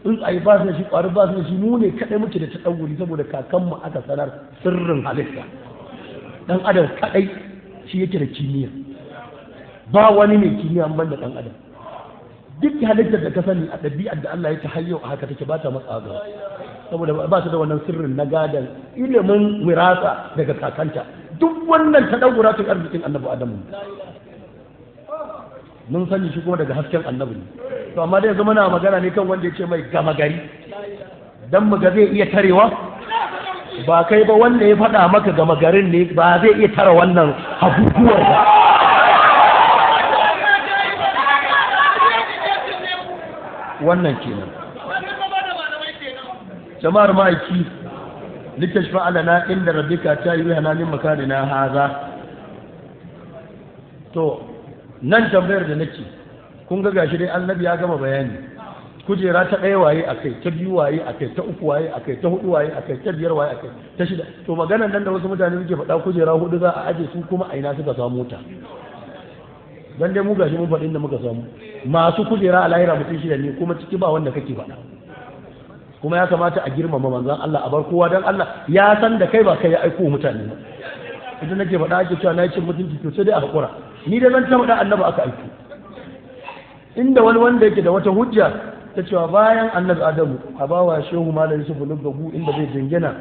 tsuntsaye ba su da shi, ƙwari ba su da shi, mu ne kaɗai muke da taɗauri saboda kakanmu aka sanar sirrin halitta. ɗan adam kaɗai shi yake da kimiyya, ba wani mai kimiyya ban da ɗan adam. Duk halittar da ka sani a ɗabi'ar da Allah ya ta hayyau a haka take ba ta matsa gaba, saboda ba su da wannan sirrin na gadan ilimin wirasa daga kakanta. Duk wannan taɗauratin arzikin annabi Adamu mun sani shi kuma daga hasken annabi ne. To amma dai yanzu muna magana ne kan wanda ya ce mai gama gari, dan mu ga zai iya tarewa, ba kai ba wanda ya faɗa maka gama garin ne ba zai iya tara wannan abubuwar ba. Wannan kenan. Jama'ar ma'aiki litashfa alana inda rabbika ta yi hana min makarina haza. To nan tambayar da nake, kun ga gashi dai annabi ya gama bayani. Kujera ta ɗaya waye a kai, ta biyu waye a kai, ta uku waye a kai, ta hudu waye a kai, ta biyar waye a kai, ta shida. To maganar nan da wasu mutane suke faɗa kujera hudu za a aje su kuma a ina suka samu ta. Dan dai mu gashi mun faɗin da muka samu. Masu kujera a lahira mutum shida ne kuma ciki ba wanda kake faɗa. Kuma ya kamata a girmama manzon Allah a bar kowa dan Allah ya san da kai ba kai ya aiko mutane ba. Idan nake faɗa ake cewa na yi cin mutunci to sai dai a hakura. Ni da zan ta faɗa annabi aka aiko. Inda wani wanda yake da wata hujja ta cewa bayan annabi Adamu a bawa shehu malam Yusuf Luggagu inda zai jingina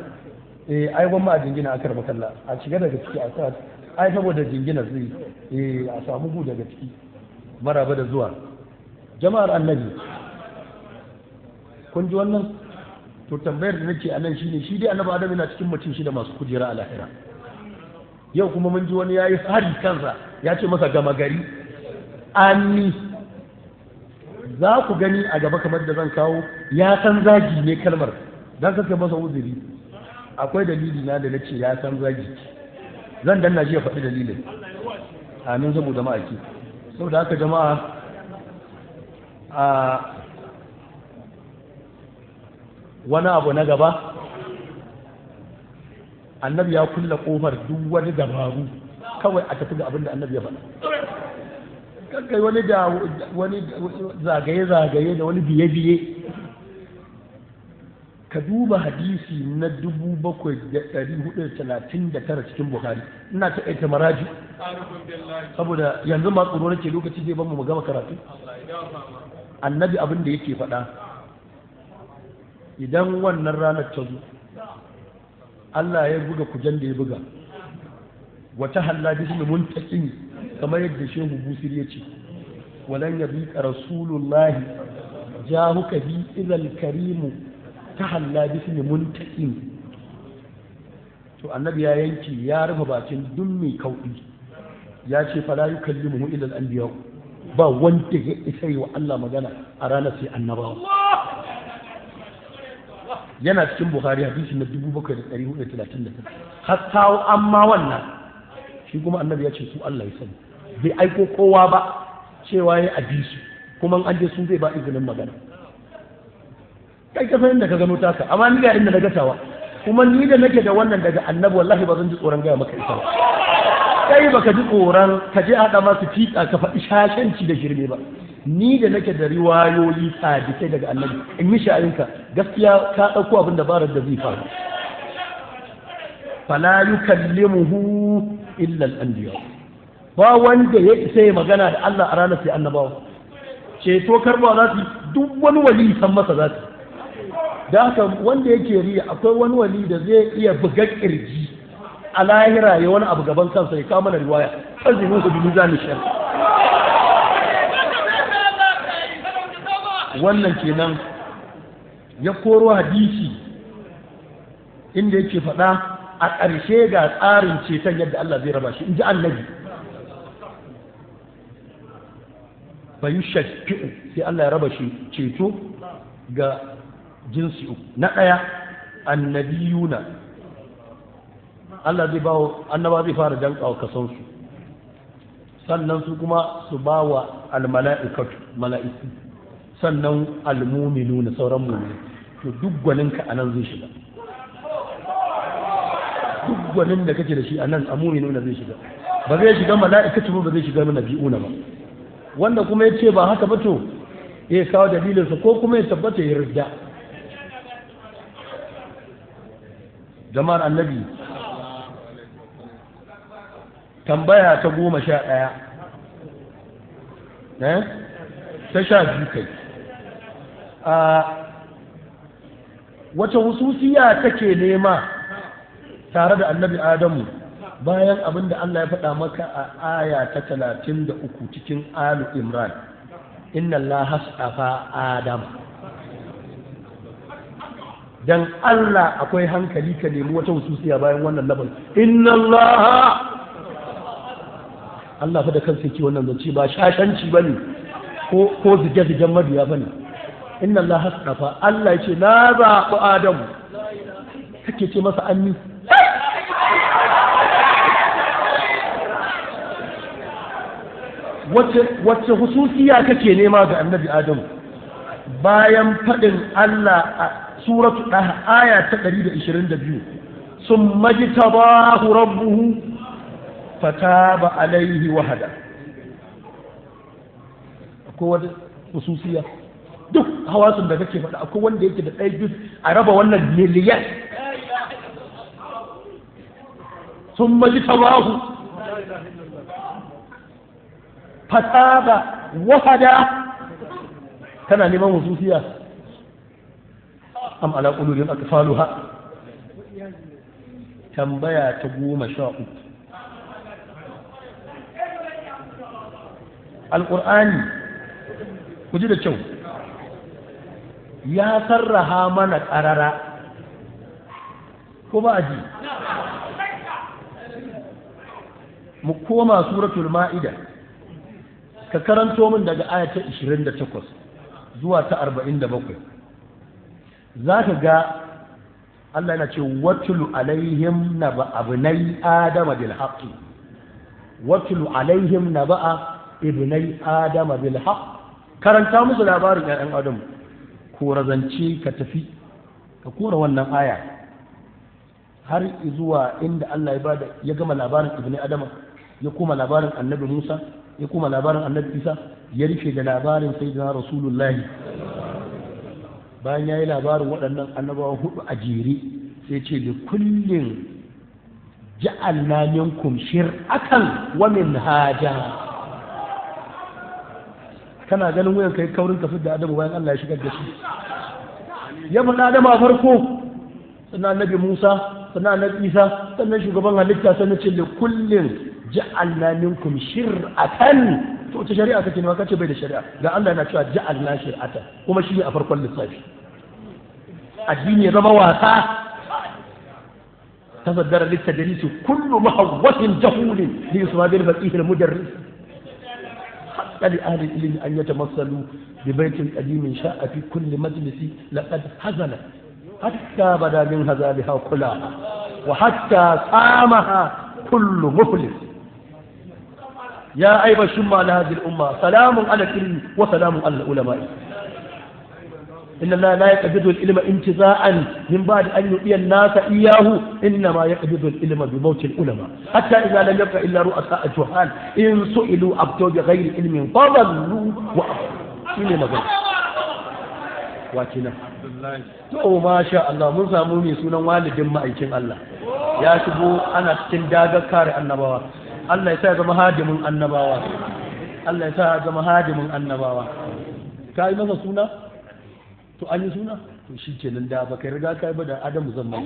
ai gwamma a jingina a karba kalla a shiga daga ciki a sa ai saboda jingina zai a samu gu daga ciki maraba da zuwa jama'ar annabi kun ji wannan to tambayar da nake a nan shine shi dai annabi Adamu yana cikin mutum shi da masu kujera a lahira yau kuma mun ji wani yayi hari kansa ya ce masa gama gari ani za ku gani a gaba kamar da zan kawo ya san zagi ne kalmar dan kake masa uzuri akwai dalili na da nace ya san zagi zan danna shi ya faɗi dalilin amin saboda ma'aiki saboda haka jama'a a wani abu na gaba annabi ya kulle kofar duk wani dabaru kawai a tafi ga abin da annabi ya faɗa kai wani da wani zagaye-zagaye da wani biye-biye ka duba hadisi na 7439 cikin Bukhari ina ta aita maraji saboda yanzu ma tsoro nake lokaci zai ban mu gama karatu annabi abin da yake faɗa idan wannan ranar ta zo Allah ya buga kujan da ya buga wata halla bismi muntaqin kamar yadda shehu busiri ya ce walan yabi rasulullah jahuka bi idal karimu ta halla bismi muntaqin to annabi ya yanki ya rufe bakin dummi kauɗi ya ce fala yukallimuhu illa al-anbiya ba wanda ya isa yi wa Allah magana a ranar sai annabawa yana cikin Bukhari hadisi na 7439 hatta amma wannan shi kuma annabi ya ce su Allah ya sani bai aiko kowa ba cewa ya abisu kuma an je su zai ba izinin magana kai ka san inda ka gano taka amma ni ga inda na gatawa kuma ni da nake da wannan daga annabi wallahi ba zan ji tsoron gaya maka ita ba kai baka ji tsoron ka je haɗa masu fiƙa ka faɗi shashanci da shirme ba ni da nake da riwayoyi sadikai daga annabi in yi sha'inka gaskiya ka ɗauko abin da barar da zai faru fala yukallimuhu illa al-anbiya ba wanda ya isa ya magana da Allah a ranar sai annabawa ceto karba za su duk wani wali san masa za su da haka wanda yake riya akwai wani wali da zai iya buga kirji a lahira ya wani abu gaban kansa ya kawo mana riwaya azumin su bi mizani shar wannan kenan ya koro hadisi inda yake faɗa a ƙarshe ga tsarin ceton yadda Allah zai raba shi in ji annabi bayu shafi'u sai Allah ya raba shi ceto ga jinsi uku na ɗaya annabiyuna Allah zai ba annaba zai fara danƙawa kasansu sannan su kuma su ba wa almala'ikatu mala'iku sannan almuminu na sauran mumini to duk gwaninka a nan zai shiga duk gwanin da kake da shi a nan a muminu na zai shiga ba zai shiga mala'ikatu ba zai shiga nabi'una ba wanda kuma ya ce ba haka ba to ya kawo dalilinsa ko kuma ya tabbata ya ridda. Jama'ar annabi, tambaya ta 11 ta 12 kai, wace hususiya take nema tare da annabi Adamu bayan abin da Allah ya faɗa maka a aya ta 33 cikin Alu Imran, inna Allah hasafa Adam. Dan Allah akwai hankali ka nemi wata hususiya bayan wannan labar, inna Allah fa da kansa yake wannan zance ba shashanci bane ko zige-zigen mabiya bane. Inna Allah hasafa, Allah yace na zaɓi Adamu, kake ce masa anni. Wacce hususiya kake nema ga annabi Adamu bayan faɗin Allah a suratu ɗaha aya ta 122, sun majtabahu rabbuhu fataba alaihi wahada. Akwai wata hususiya duk hawasun da kake faɗa, akwai wanda yake da ɗaya biyu a raba wannan miliyan. Sun majtabahu fataba wahada, kana neman hususiya am ala qulubin aqfaluha. Tambaya ta 13, alqur'ani ku ji da kyau, ya sarraha mana ƙarara ko ba a ji. Mu koma suratul ma'ida, ka karanto min daga aya ta 28 zuwa ta 47. za ka ga Allah yana ce watulu alaihim naba abnai adama bil haqqi, watulu alaihim naba ibnai adama bil haqq. Karanta musu labarin ƴaƴan Adam, ko razance ka tafi ka kora wannan aya har zuwa inda Allah ya gama labarin ibnai Adama, ya kuma labarin annabi Musa, ya kuma labarin annabi Isa, ya rufe da labarin sayyidina Rasulullahi. Bayan ya yi labarin waɗannan annabawa 4 a jere, sai ce da kullum ja'alna minkum shir'atan wa minhaja. Kana ganin wuyan kai kaurin kafin da Adamu bayan Allah ya shigar da shi. Ya faɗa Adamu a farko, sannan annabi Musa, sannan annabi Isa, sannan shugaban halitta, sannan ce da kullum ja'alna minkum shir'atan. To wace shari'a kake nema? Kace bai da shari'a. Ga Allah yana cewa ja'alna shir'atan, kuma shi ne a farkon lissafi. Addini ya zama wasa. Tasaddara littadrisi kullu mahawwatin jahulin li yusmabil faqih al-mudarris. Hatta li ahli al-ilm an yatamassalu bi baytin qadimin sha'a fi kulli majlisi laqad hazala hatta bada min hazaliha kullaha wa hatta samaha kullu muflis. يا أيها الشمال هذه الأمة سلام على العلم وسلام على العلماء. إن الله لا يقبض العلم انتزاعا من بعد أن يؤتي الناس إياه، إنما يقبض العلم بموت العلماء، حتى إذا لم يبق إلا رؤساء الجهال إن سئلوا أبتوا بغير علم فضلوا وأبوا. Wakina. To masha Allah, mun samu ne sunan walidin ma'aikin Allah. Ya shigo ana cikin dagar kare annabawa. Allah ya sa zama hadimin annabawa. Allah ya sa zama hadimin annabawa. Ka yi masa suna? To an yi suna? To shi kenan da baka riga kai ba da Adamu zan mai.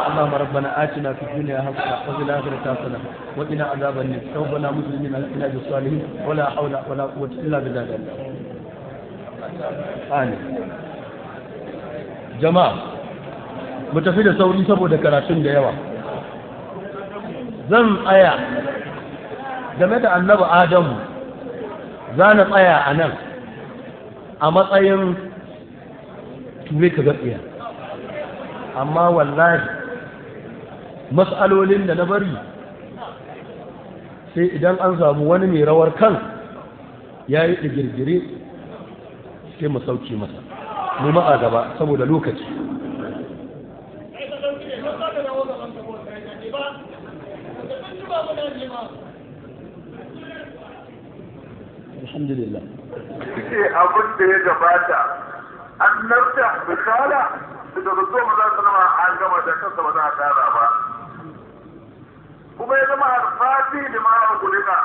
اللهم ربنا آتنا في الدنيا حسنة وفي الآخرة حسنة وقنا عذاب النار. توفنا مسلمين على بالصالحين ولا حول ولا قوة إلا بالله. آمين. جماعة متفي da sauri saboda karatun da yawa. Zan tsaya game da annabi Adamu, za na tsaya a nan a matsayin ture ka gaskiya, amma wallahi mas'alolin da na bari sai idan an samu wani mai rawar kan ya yi digirgire sai mu sauke masa mu ma'a gaba saboda lokaci. alhamdulillah ce abin da ya gabata annabta misala daga zuwa maza sanama an gama da kansa ba za a kara ba kuma ya zama alfati da ma'a gulina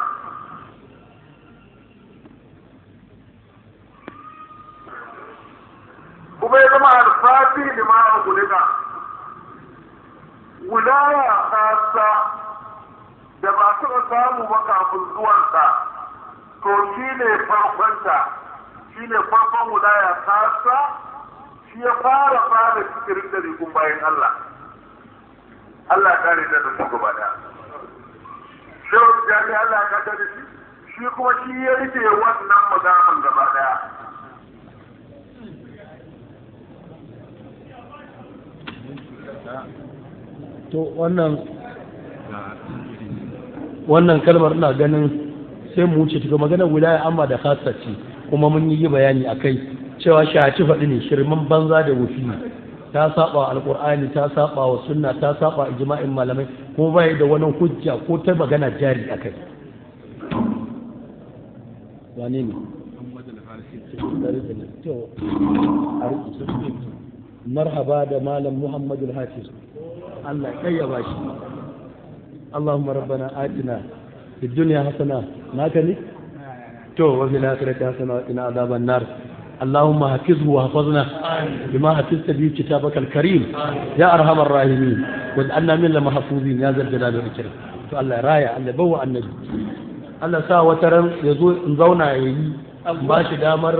kuma ya zama alfati da ma'a gulina wilaya kasa da ba su samu ba kafin zuwansa to shi ne farkonta shi ne farkon wilaya kasa shi ya fara cikin da rigun bayan Allah Allah kare da su gaba da shehu jami Allah ya kada da shi kuma shi ya rike wannan magaman gaba daya to wannan kalmar ina ganin sai mu wuce tuka maganar wilaya amma da khassa ce kuma mun yi bayani akai cewa shaci faɗi ne shirman banza da wufi ta saba alqur'ani ta saba wa sunna ta saba ijma'in malamai kuma bai da wani hujja ko ta magana jari akai wane ne marhaba da malam Muhammadu Hafiz Allah ya bashi اللهم ربنا آتنا في الدنيا حسنة ما كني وفي الآخرة حسنة وقنا عذاب النار اللهم حفظه وحفظنا بما حفظت به كتابك الكريم يا أرحم الراحمين واجعلنا من المحفوظين يا ذا الجلال والإكرام الله رايع الله بوء النبي الله سا وترن يزو نزونا يي bashi damar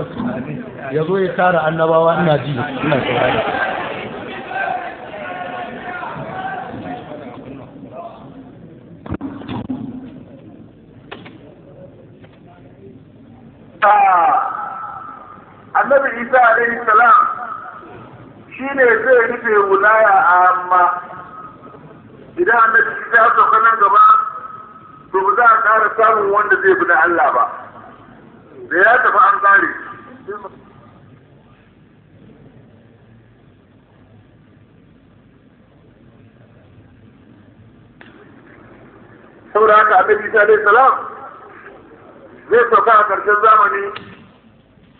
yazo ya tara annabawa ina ji ina saurara annabi isa alaihi salam shi ne zai rufe wulaya amma idan annabi isa ya sauka nan gaba to ba za a ƙara samun wanda zai bi na Allah ba da ya tafi an kare saboda haka annabi isa alaihi salam zai sauka a ƙarshen zamani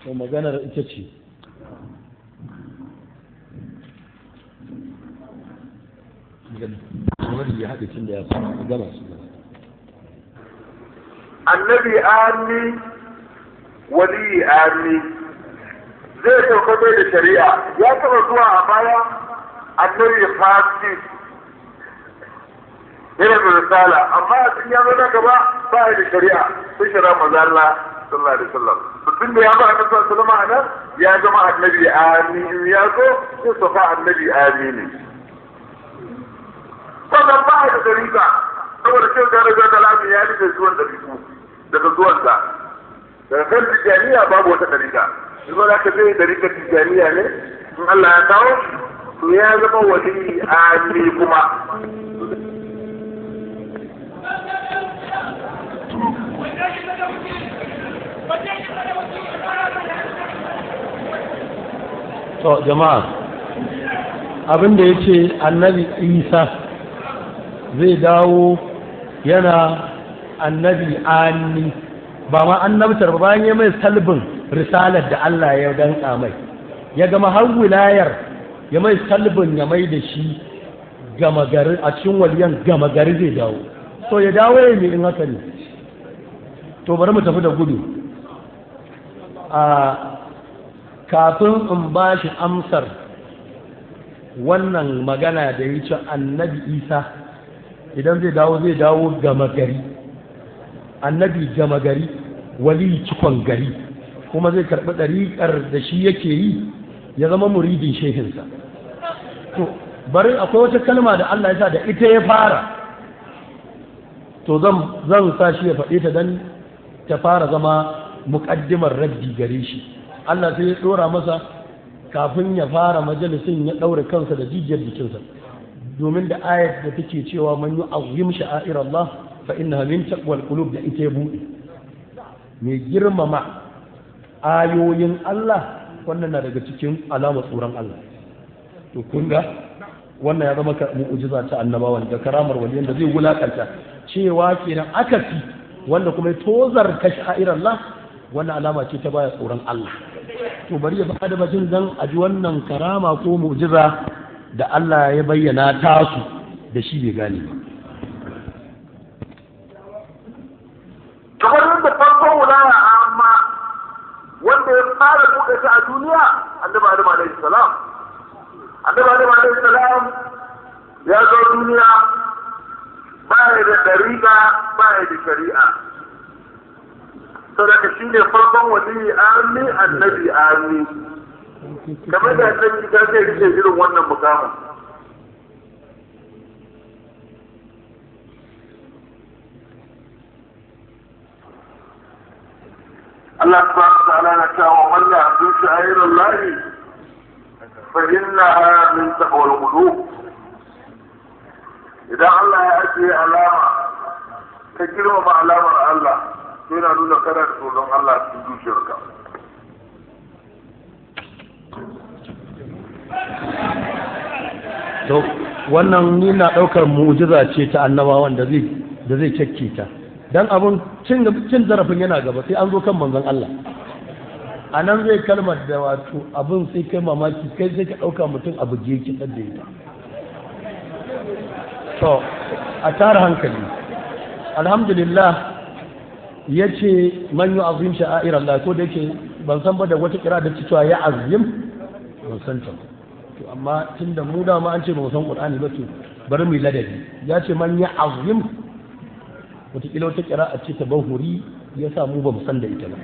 to maganar ita ce wani ya haɗe tun da ya fara gama su annabi ami wali ami zai sauka bai da shari'a ya taɓa zuwa a baya annabi fasi yana da risala amma a cikin yanzu na gaba ba ya da shari'a sun shara maza Allah sallallahu alaihi wasallam mutum da ya ba annabi sallallahu alaihi wasallam nan ya zama annabi amin ya zo sai sofa annabi amin sannan ba ya da dariƙa saboda shi da raga da lafi ya rike zuwan dariƙu daga zuwansa daga kan tijaniya babu wata dariƙa yanzu da ka zai dariƙar tijaniya ne in Allah ya kawo to ya zama wali amin kuma to jama'a abin da ya ce annabi isa zai dawo yana annabi ani ba ma annabtar ba bayan ya mai salbin risalar da Allah ya danka mai ya gama har wilayar ya mai salbin ya mai da shi gama gari a cikin waliyan gama gari zai dawo to ya dawo ya yi in haka ne to bari mu tafi da gudu a kafin in ba shi amsar wannan magana da ya ce annabi isa idan zai dawo gama gari annabi gama gari wali cikon gari kuma zai karɓi ɗariƙar da shi yake yi ya zama muridin shehinsa to bari akwai wata kalma da Allah ya sa da ita ya fara to zan sa shi ya faɗe ta don ta fara zama muƙaddimar raddi gare shi Allah sai ya ɗora masa kafin ya fara majalisin ya ɗaure kansa da jijiyar jikinsa domin da ayat da take cewa man yu'azzim sha'air Allah fa innaha min taqwal qulub da ita ya buɗe mai girmama ayoyin Allah wannan na daga cikin alamar tsoron Allah to kun ga wannan ya zama mu'jiza ta annabawan da karamar waliyan da zai wulakanta cewa kenan akasi wanda kuma ya tozar ka sha'ir Allah wannan alama ce ta baya tsoron Allah. To bari ya bada bacin zan aji wannan karama ko mu'jiza da Allah ya bayyana tasu da shi bai gane ba. Kamar yadda farkon wulaya amma wanda ya fara buɗe ta a duniya annabi Adam alaihi salam. Annabi Adam alaihi salam ya zo duniya ba ya da dariƙa ba ya da shari'a. Saboda shi ne farkon wali ami annabi ami. Kamar da annabi ta ce irin wannan mukamin. Allah subhanahu wa ta'ala na cewa man ya'budu sha'irar lahi fa innaha min taqwal qulub. Idan Allah ya ajiye alama ka girmama alamar Allah yana nuna kana da tsoron Allah cikin zuciyarka. To wannan ni na ɗaukar mu'jiza ce ta annabawan da zai cakke ta. Dan abun cin zarafin yana gaba sai an zo kan manzon Allah. A nan zai kalmar da wato abin sai kai mamaki kai sai ka ɗauka mutum abu je ki da ita. To a tara hankali. Alhamdulillah ya ce man yi azim sha'air Allah ko da yake ban san ba da wata kira da cewa ya azim ban san ta. To amma tunda mu da ma an ce ba mu san Qur'ani ba to bari mu ladabi. Ya ce man ya azim wataƙila wata kira a ce ta bahuri ya sa mu ba mu san da ita ba.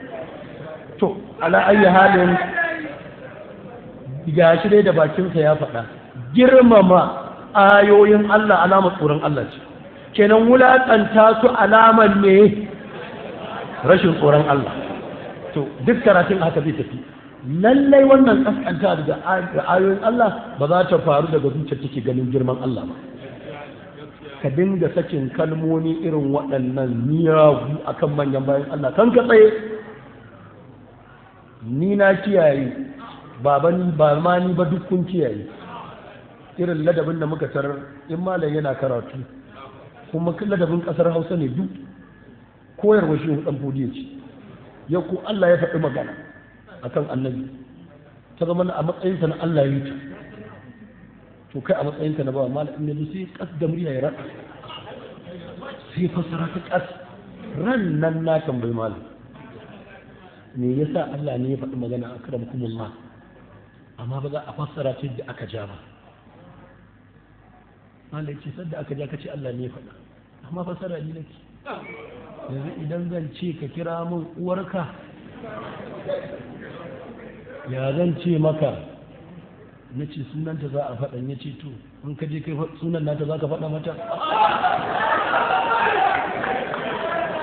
To ala ayi halin ga shi dai da bakinsa ya faɗa girmama ayoyin Allah alamar tsoron Allah ce kenan wulaƙanta su alamar ne rashin tsoron Allah. To duk karatun haka zai tafi lallai wannan kaskanta daga ayoyin Allah ba za ta faru daga zuciyar take ganin girman Allah ba. Ka dinga sakin kalmomi irin waɗannan miyagu akan manyan bayan Allah kan ka tsaye ni na kiyaye ba ma ni ba duk kun kiyaye irin ladabin da muka tarar in malam yana karatu kuma ladabin ƙasar Hausa ne duk koyarwa shi hudan fodiya ce ya ko Allah ya faɗi magana akan annabi ta zama a matsayinsa na Allah ya yi ta to kai a matsayinka na bawa malam in yazo sai kas da murya ya rada sai fasara ta kas ran nan na tambayi malam me yasa Allah ne ya faɗi magana akramakumullah amma ba za a fassara ta yadda aka ja ba. Malam ce sadda aka ja kace Allah ne ya faɗa amma fassara ni nake yanzu idan zan ce ka kira min uwarka ya zan ce maka na ce sunanta za a faɗan ya ce to in ka je kai sunan nata za ka faɗa mata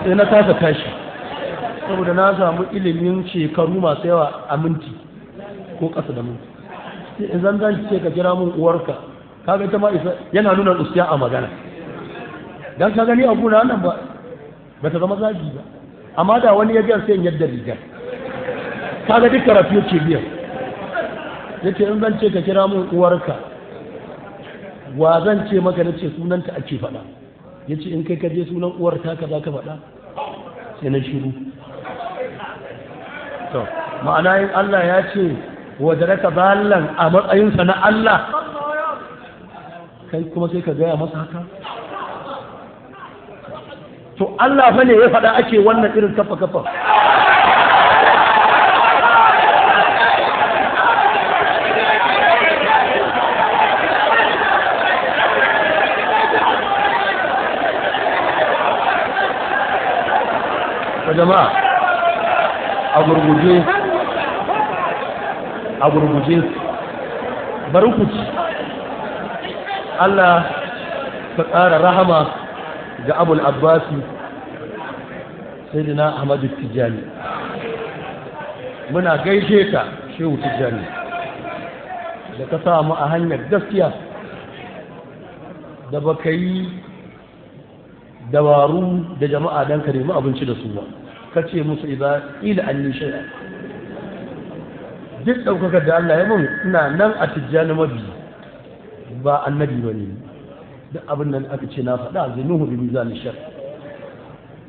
sai na kasa tashi saboda na samu ilimin shekaru masu yawa a minti ko ƙasa da minti sai in zan ce ka kira min uwarka kaga ita ma isa yana nuna usiya a magana dan ka gani abu na nan ba ta zama zagi ba amma da wani ya biya sai yadda rigar kaga duk karatu yake biyan yace in zan ce ka kira mun uwarka wa zan ce maka nace sunanta ake faɗa yace in kai ka je sunan uwar ta ka za ka faɗa sai na shiru. To ma'ana yin Allah ya ce wajaraka ballan a matsayinsa na Allah kai kuma sai ka gaya masa haka. To Allah fa ne ya faɗa ake wannan irin kafa jama'a a gurguje bari ku ci Allah ka ƙara rahama ga Abul Abbasi Sayyidina Ahmadu Tijjani muna gaishe ka Shehu Tijjani da ka samu a hanyar gaskiya da baka yi dabaru da jama'a don ka nemi abinci da su ba ka ce musu idan ila an yi shaya duk ɗaukakar da Allah ya mun ina nan a Tijjani mabi ba annabi ba ne duk abin da aka ce na faɗa zai nuhu bi mizan shar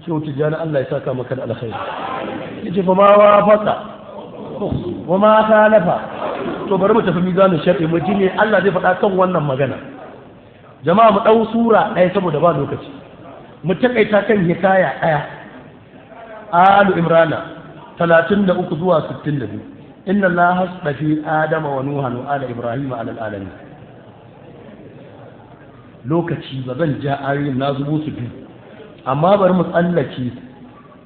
shi wuce jana Allah ya saka maka da alkhairi yace fa ma wafaqa wa ma khalafa to bari mu tafi mizanin shar'i mu ji ne Allah zai faɗa kan wannan magana jama'a mu dau sura ɗaya saboda ba lokaci mu takaita kan hikaya ɗaya alu imrana 33 zuwa 62 inna allaha astafi adama wa nuhan wa ala ibrahim ala alamin lokaci ba zan ja ayoyin na zubo su biyu amma bari mu tsallake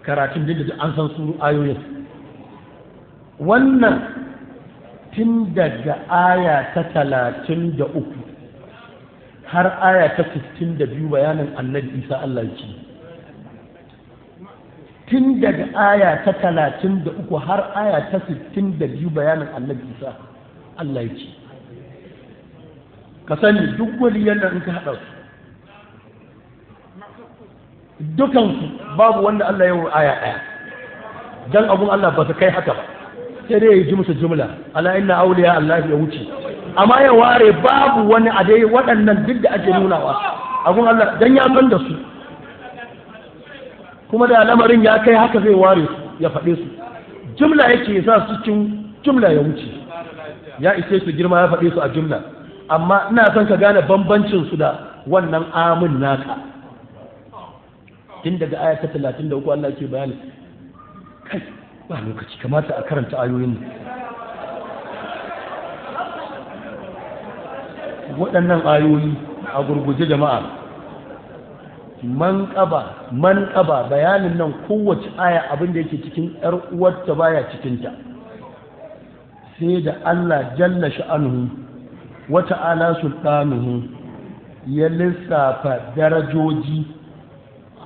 karatun da an san su ayoyin wannan tun daga aya ta 33 har aya ta 62 bayanin annabi isa Allah ya ce tun daga aya ta 33 har aya ta 62 bayanin annabi isa Allah ya ce ka sani duk waliyan nan in ka haɗa su dukansu babu wanda Allah ya yi aya ɗaya dan abun Allah ba su kai haka ba sai dai ya ji musu jumla ala inna awliya Allah ya wuce amma ya ware babu wani a dai waɗannan duk da ake nunawa abun Allah dan ya san da su kuma da lamarin ya kai haka zai ware su ya faɗe su jumla yake sa su cikin jumla ya wuce ya ishe su girma ya faɗe su a jumla amma ina son ka gane bambancin su da wannan amin naka tun daga aya ta 33 Allah ke bayani kai ba lokaci kamata a karanta ayoyin waɗannan ayoyi a gurguje jama'a man ƙaba bayanin nan kowace aya abin da yake cikin ‘yar uwarta baya cikinta sai da Allah jalla sha'anuhu wata ala sultanuhu ya lissafa darajoji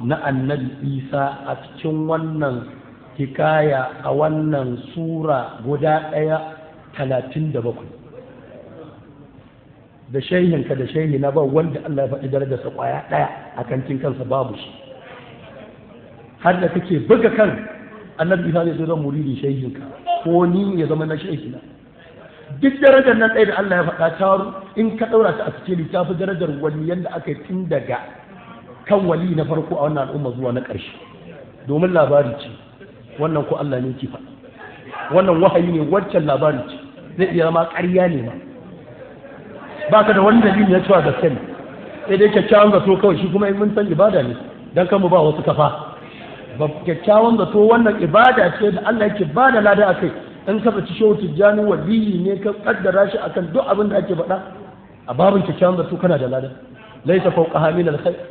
na annabi isa a cikin wannan hikaya a wannan sura guda 37 da shehinka da shehi na ba wanda Allah ya faɗi darajarsa ƙwaya ɗaya a kantin kansa babu shi har da kake buga kan annabi isa zai zo zan muridi shehinka ko ni ya zama na shehina duk darajar nan ɗaya da Allah ya faɗa ta in ka ɗaura ta a cikin ta fi darajar waliyan da aka yi tun daga kan wali na farko a wannan al'umma zuwa na ƙarshe domin labari ce wannan ko Allah ne ki faɗa wannan wahayi ne waccan labari ce zai iya zama ƙarya ne ma ba ka da wani dalili ya cewa gaske ne sai dai kyakkyawan zato kawai shi kuma mun san ibada ne dan kan mu ba wasu kafa ba kyakkyawan zato wannan ibada ce da Allah yake ba da lada akai in ka baci shehu tijjani waliyi ne ka kaddara shi akan duk abin da ake faɗa a babin kyakkyawan zato kana da lada laisa fawqaha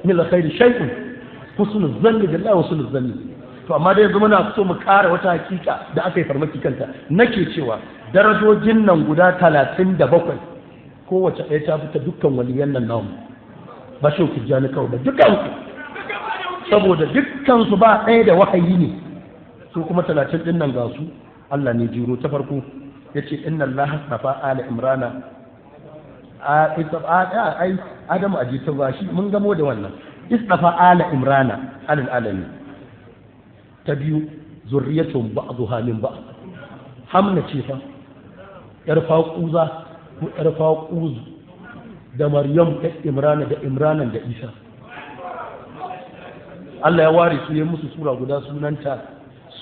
min alkhair shay'un husnul zanni billahi wa husnul zanni to amma dai yanzu muna so mu ƙara wata hakika da aka yi farmaki kanta nake cewa darajojin nan guda 37 kowace ɗaya ta fita dukkan waliyan nan namu ba shehu tijjani kawai ba dukkan saboda dukkan su ba ɗaya da wahayi ne su kuma 30 din nan ga su Allah ne jiro ta farko yace inna Allah safa ala imrana ai adamu aji ta bashi mun gamo da wannan istafa ala imrana alal alami ta biyu zurriyatun ba'dha min ba'd hamna ce fa yar faquza ko yar faquzu da maryam da imrana da isa Allah ya ware su ya musu sura guda sunanta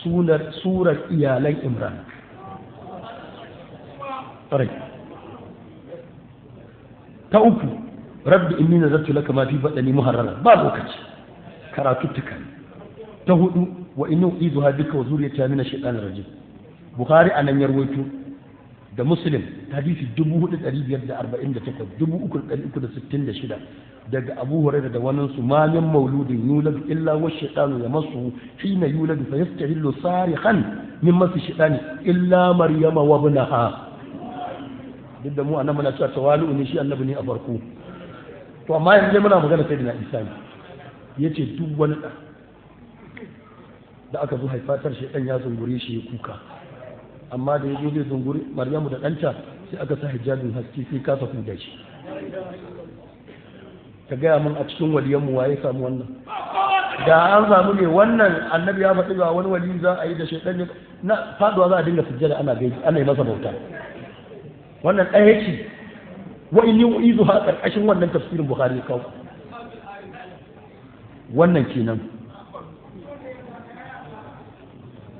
surar iyalan imran ta uku rabbi inni nazartu laka ma fi badani muharrara ba lokaci karatu tuka ta hudu wa inni uiduha bika wa zuriyata min ash-shaytanir rajim bukhari anan ya rawaito da muslim hadisi 4548 3366 daga abu hurairah da wannan su ma min mauludin yulad illa wa shaytanu yamassu hina yulad fa yastahillu sarihan min masu shaytani illa maryama wa ibnaha duk da mu annabi muna cewa tawali'u ne shi annabi ne a farko to amma yanzu muna magana sai da Isa yace duk wani da aka zo haifatar shaytan ya zungure shi ya kuka amma da yazo zai zungure Maryamu da danta sai aka sa hijabin haske sai ka fafu da shi ka gaya mun a cikin waliyanmu waye samu wannan da an samu ne wannan annabi ya faɗi ga wani wali za a yi da shaytan ne na faduwa za a dinga sujjada ana yi masa bauta wannan ɗaya ce wa inni uizu ha ƙarƙashin wannan tafsirin bukhari kawo wannan kenan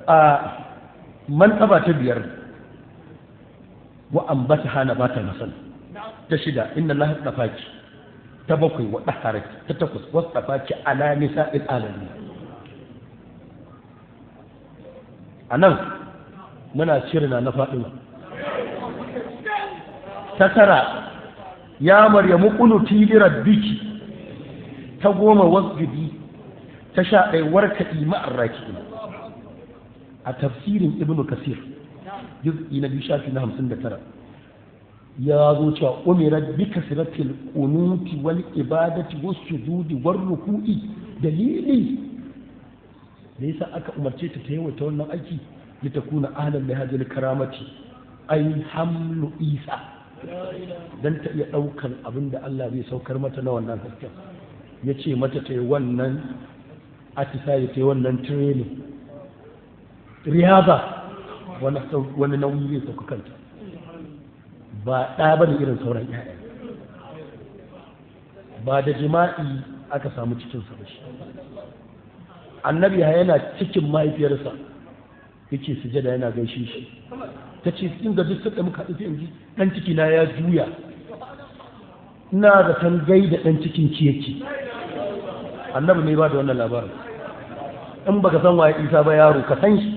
a manqaba ta biyar wa ambata hana bata masal ta shida inna Allah dafaki ta bakwai wa daharaki ta takwas wa dafaki ala nisa'il alamin anan muna shirna na Fatima ta tara ya maryamu qunuti li rabbiki ta goma wasjudi ta 11 warkadi ma'ar raki'in a tafsirin ibnu kasir juz'i na 259 ya zo cewa umira bi kasratil qunuti wal ibadati was sujudi war ruku'i dalili da yasa aka umarce ta yawaita wannan aiki litakuna ahlan li hadhihi karamati ay hamlu isa dan ta iya daukar abinda Allah zai saukar mata na wannan hasken yace mata ta yi wannan atisaye ta yi wannan training riyaza wani nauyi zai sauka kanta ba ɗa ba da irin sauran ƴaƴa ba da jima'i aka samu cikinsa ba shi annabi yana cikin mahaifiyarsa yake sujada yana gaishe shi ta ce in ga duk suka muka haɗu in ji ɗan ciki na ya juya ina da tan gaida ɗan cikin ki yake annabi ne ba da wannan labarin in baka san waye isa ba yaro ka san shi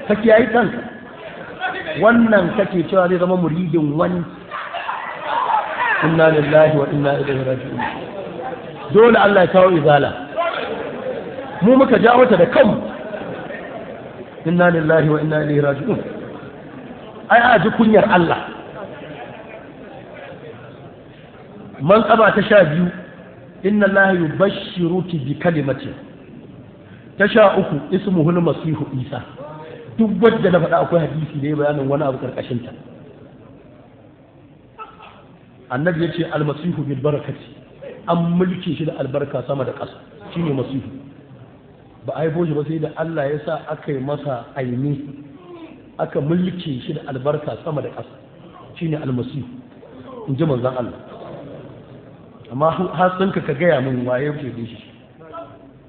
ka kiyaye kanka wannan kake cewa zai zama muridin wani inna lillahi wa inna ilaihi raji'un dole Allah ya kawo izala mu muka jawo ta da kanmu inna lillahi wa inna ilaihi raji'un ai a ji kunyar Allah man tsaba ta 12 inna Allah yubashshiruki bi kalimatin ta 13 ismuhu al-masihu isa duk wadda na faɗa akwai hadisi da ya bayanin wani abu karkashin ta annabi ya ce almasihu bil barakati an mulke shi da albarka sama da ƙasa shine masihu ba a haifo shi ba sai da Allah ya sa aka yi masa aini aka mulke shi da albarka sama da ƙasa shine almasihu in ji manzon Allah amma har sun ka gaya min waye ke da shi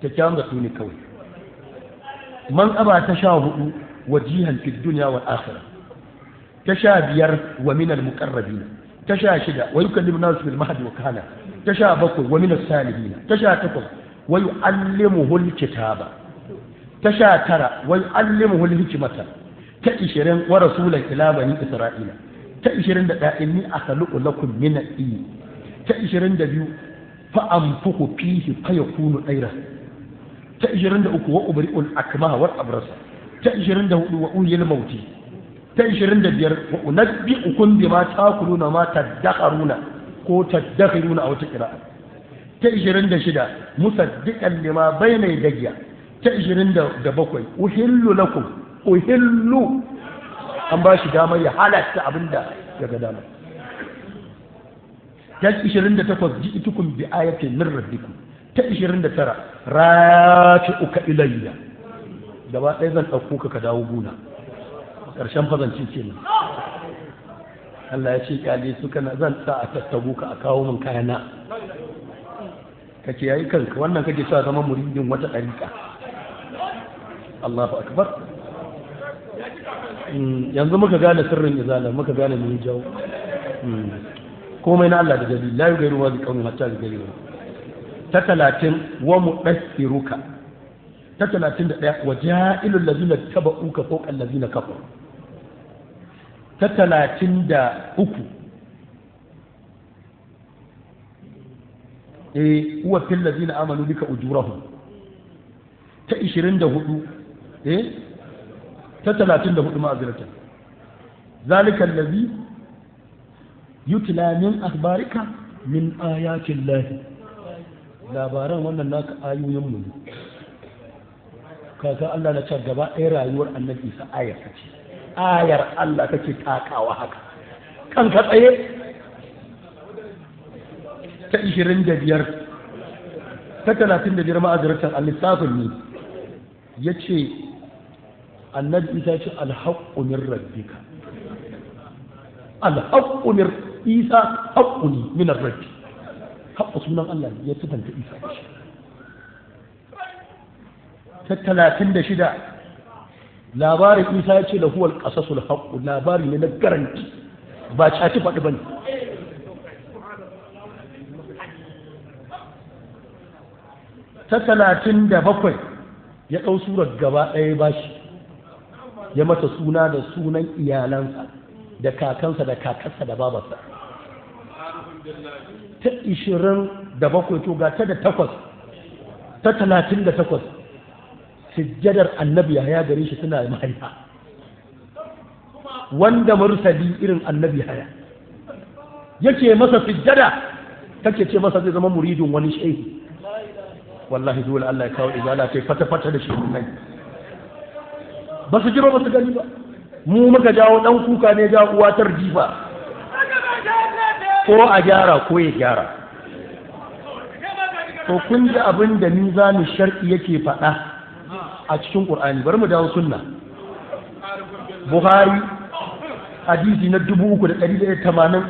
kyakkyawan da su ne kawai man ƙaba ta 14 wajihan fi dunya wal akhirah tasha 5 wa min al muqarrabin tasha 6 wa yukallimu nas bil mahdi wa kana tasha 7 wa min as salihin tasha 8 wa yuallimuhu al kitaba tasha 9 wa yuallimuhu al hikmata ta 20 wa rasulan ila bani isra'ila ta 21 inni akhluqu lakum min al-tin ta 22 fa anfuku fihi fa yakunu ayra ta 23 wa ubri'ul akmaha wal abrasa ta 24 wa uhyil mauti ta 25 wa unabbi'ukum bima ta'kuluna ma tadakharuna ko tadakhiruna a wata qira'a ta 26 musaddiqan lima bayna yadayya ta 27 uhillu lakum uhillu an ba shi damar ya halatta abinda daga dama ta 28 ji'tukum bi ayatin min rabbikum ta 29 rafi'uka ilayya gaba ɗaya zan ɗauko ka dawo guna ƙarshen fazanci ce nan Allah ya ce ƙyale su kana zan sa a tattabu ka a kawo min kayana kake yayi kanka wannan kake sa zama muridin wata ɗariƙa Allahu akbar yanzu muka gane sirrin izala muka gane mun jawo komai na Allah da dalili la yugairu wa bi qawmin hatta yugairu ta 30 wa mudassiruka ta 31 wa ja'ilul ladina tabauka fawqa alladhina kafaru ta 33 huwa fil ladina amanu bika ujurahum ta 24 ta 34 ma'aziratan zalika alladhi yutla min akhbarika min ayatin lahi labaran wannan naka ayoyin mu kaga Allah na ce gaba ɗaya rayuwar annabi sa ayar ce ayar Allah kake takawa haka kan ka tsaye ta 25 ta 35 ma'aziratan al-lissafin ne yace annabi ta ce al-haqqu min rabbika al-haqqu min isa haqquni min ar-rabbi haqqu sunan Allah ya tantance isa ta 36 labarin Isa ya ce da huwal qasasul haqq, labari ne na garanti ba caci faɗi bane. ta 37 ya ɗau surar gaba ɗaya ba shi, ya mata suna da sunan iyalansa da kakansa da kakarsa da babarsa. ta 27 to ga ta da 8 ta 38 sujjadar annabi ya gare shi suna mahaifa, wanda mursali irin annabi haya yake masa sujjada kake ce masa zai zama muridin wani shehi. wallahi dole Allah ya kawo izala kai fata-fata da shi nan ba su ji ba su gani ba, mu muka jawo dan kuka ne ja uwa jifa, ko a gyara ko ya gyara. to kun ji abin da mizanu shar'i yake faɗa a cikin Qur'ani. Bari mu dawo sunna. Buhari hadisi na 3180,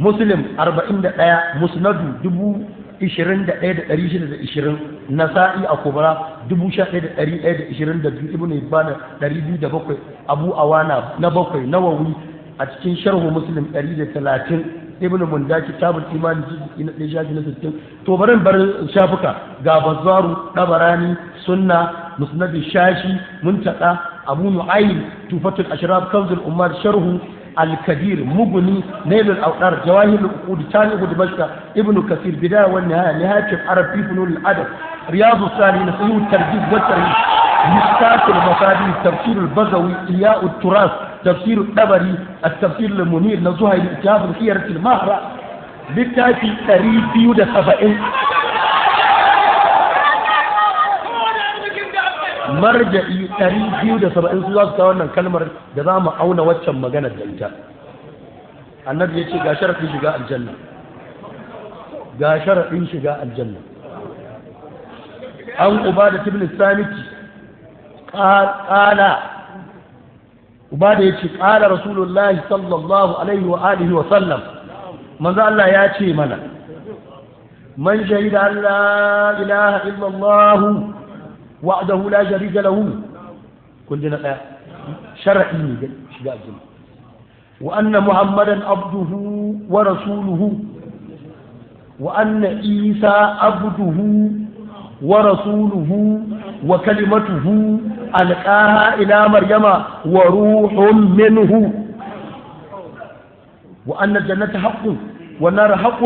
Muslim 41, Musnadu 21,620, Nasa'i a Kubra 11,122, Ibn Hibban 207, Abu Awana na 7, Nawawi a cikin Sharhu Muslim 130, Ibn Munda Kitabul Iman juz'i na 160. To barin bar shafuka ga Bazzaru, Dabarani, Sunna, Musnad Shashi, Muntaka, Abu Nu'aym, Tufatul Ashraf, Kanzul Ummar, Sharhu الكبير، مغني، نيل الأوطار، جواهر العقود، تاريخ دمشق، ابن كثير، بداية والنهاية، نهاية العرب في فنون الأدب، رياض الصالحين، صحيح الترغيب والترهيب، مشكاة المصابيح، تفسير البغوي، إحياء التراث، تفسير الطبري، التفسير المنير، نزهة الإتياف، الخيرة المهرة، بالتالي تريد 70 marja'i 270 su za su kawo wannan kalmar da za mu auna waccan maganar da ita. Annabi ya ce ga sharaɗin shiga aljanna, ga sharaɗin shiga aljanna. An Ubada ibn Samiti qala, Ubada ya ce qala Rasulullahi sallallahu alaihi wa alihi wa sallam, manzo Allah ya ce mana, man shahida an la ilaha illallah وحده لا شريك له كلنا شرعي شجاع الجنة، وأن محمدا عبده ورسوله، وأن عيسى عبده ورسوله وكلمته ألقاها إلى مريم وروح منه، وأن الجنة حق والنار حق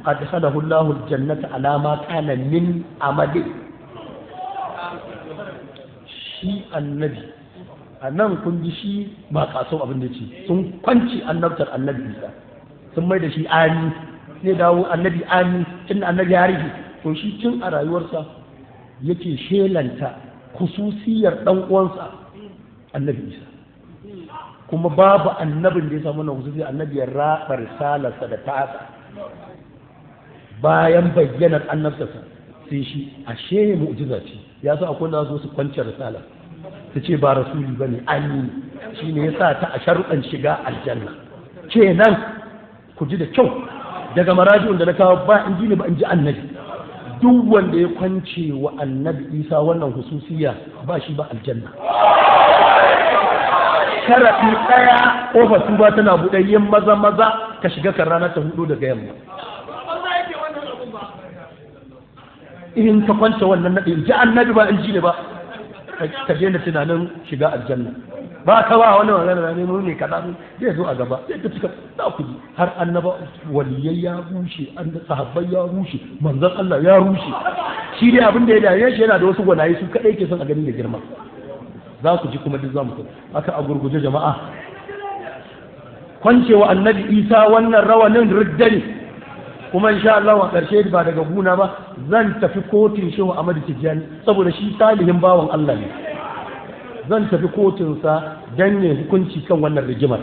أدخله الله الجنة على ما كان من عمله. shi annabi a nan kun ji shi ba kaso abin da ce sun kwanci annabtar annabi Isa sun mai da shi ani, sai dawo annabi ani, tun annabi ya rufe. To shi tun a rayuwarsa yake shelanta khususiyar dan uwansa annabi Isa, kuma babu annabin da ya samu wannan khususiyar, annabi ya raba risalarsa da ta'asa bayan bayyanar annabtarsa sai shi ashe mu'jiza ce. Ya sa akwai nasu su kwanci risala ta ce ba rasuli bane ani, shine yasa ta a sharuɗan shiga aljanna. Kenan ku ji da kyau daga maraji'un da na kawo ba in ji ne ba in ji annabi, duk wanda ya kwance wa annabi Isa wannan hususiya ba shi ba aljanna. Sharaɗi ɗaya ƙofar tuba tana buɗe, yin maza ka shiga kan rana ta hudu daga yamma. In ka kwanta wannan naɗi ji annabi ba in ji ne ba, ka daina tunanin shiga aljanna. Ba ka ba wani magana ne mu ne kaza zai zo a gaba, sai ka cika za ku ji har annaba waliyai ya rushe, sahabbai ya rushe, manzon Allah ya rushe. Shi dai abin da ya dame shi yana da wasu gwanaye su kadai ke son a ganin da girma. Za ku ji kuma duk za mu kai haka a gurguje jama'a. Kwancewa annabi Isa wannan rawanin riddani, kuma insha Allah a ƙarshe ba daga guna ba zan tafi kotun Shehu Ahmadu Tijjani saboda shi salihin bawan Allah ne. Zan tafi kotunsa don yin hukunci kan wannan rigimar.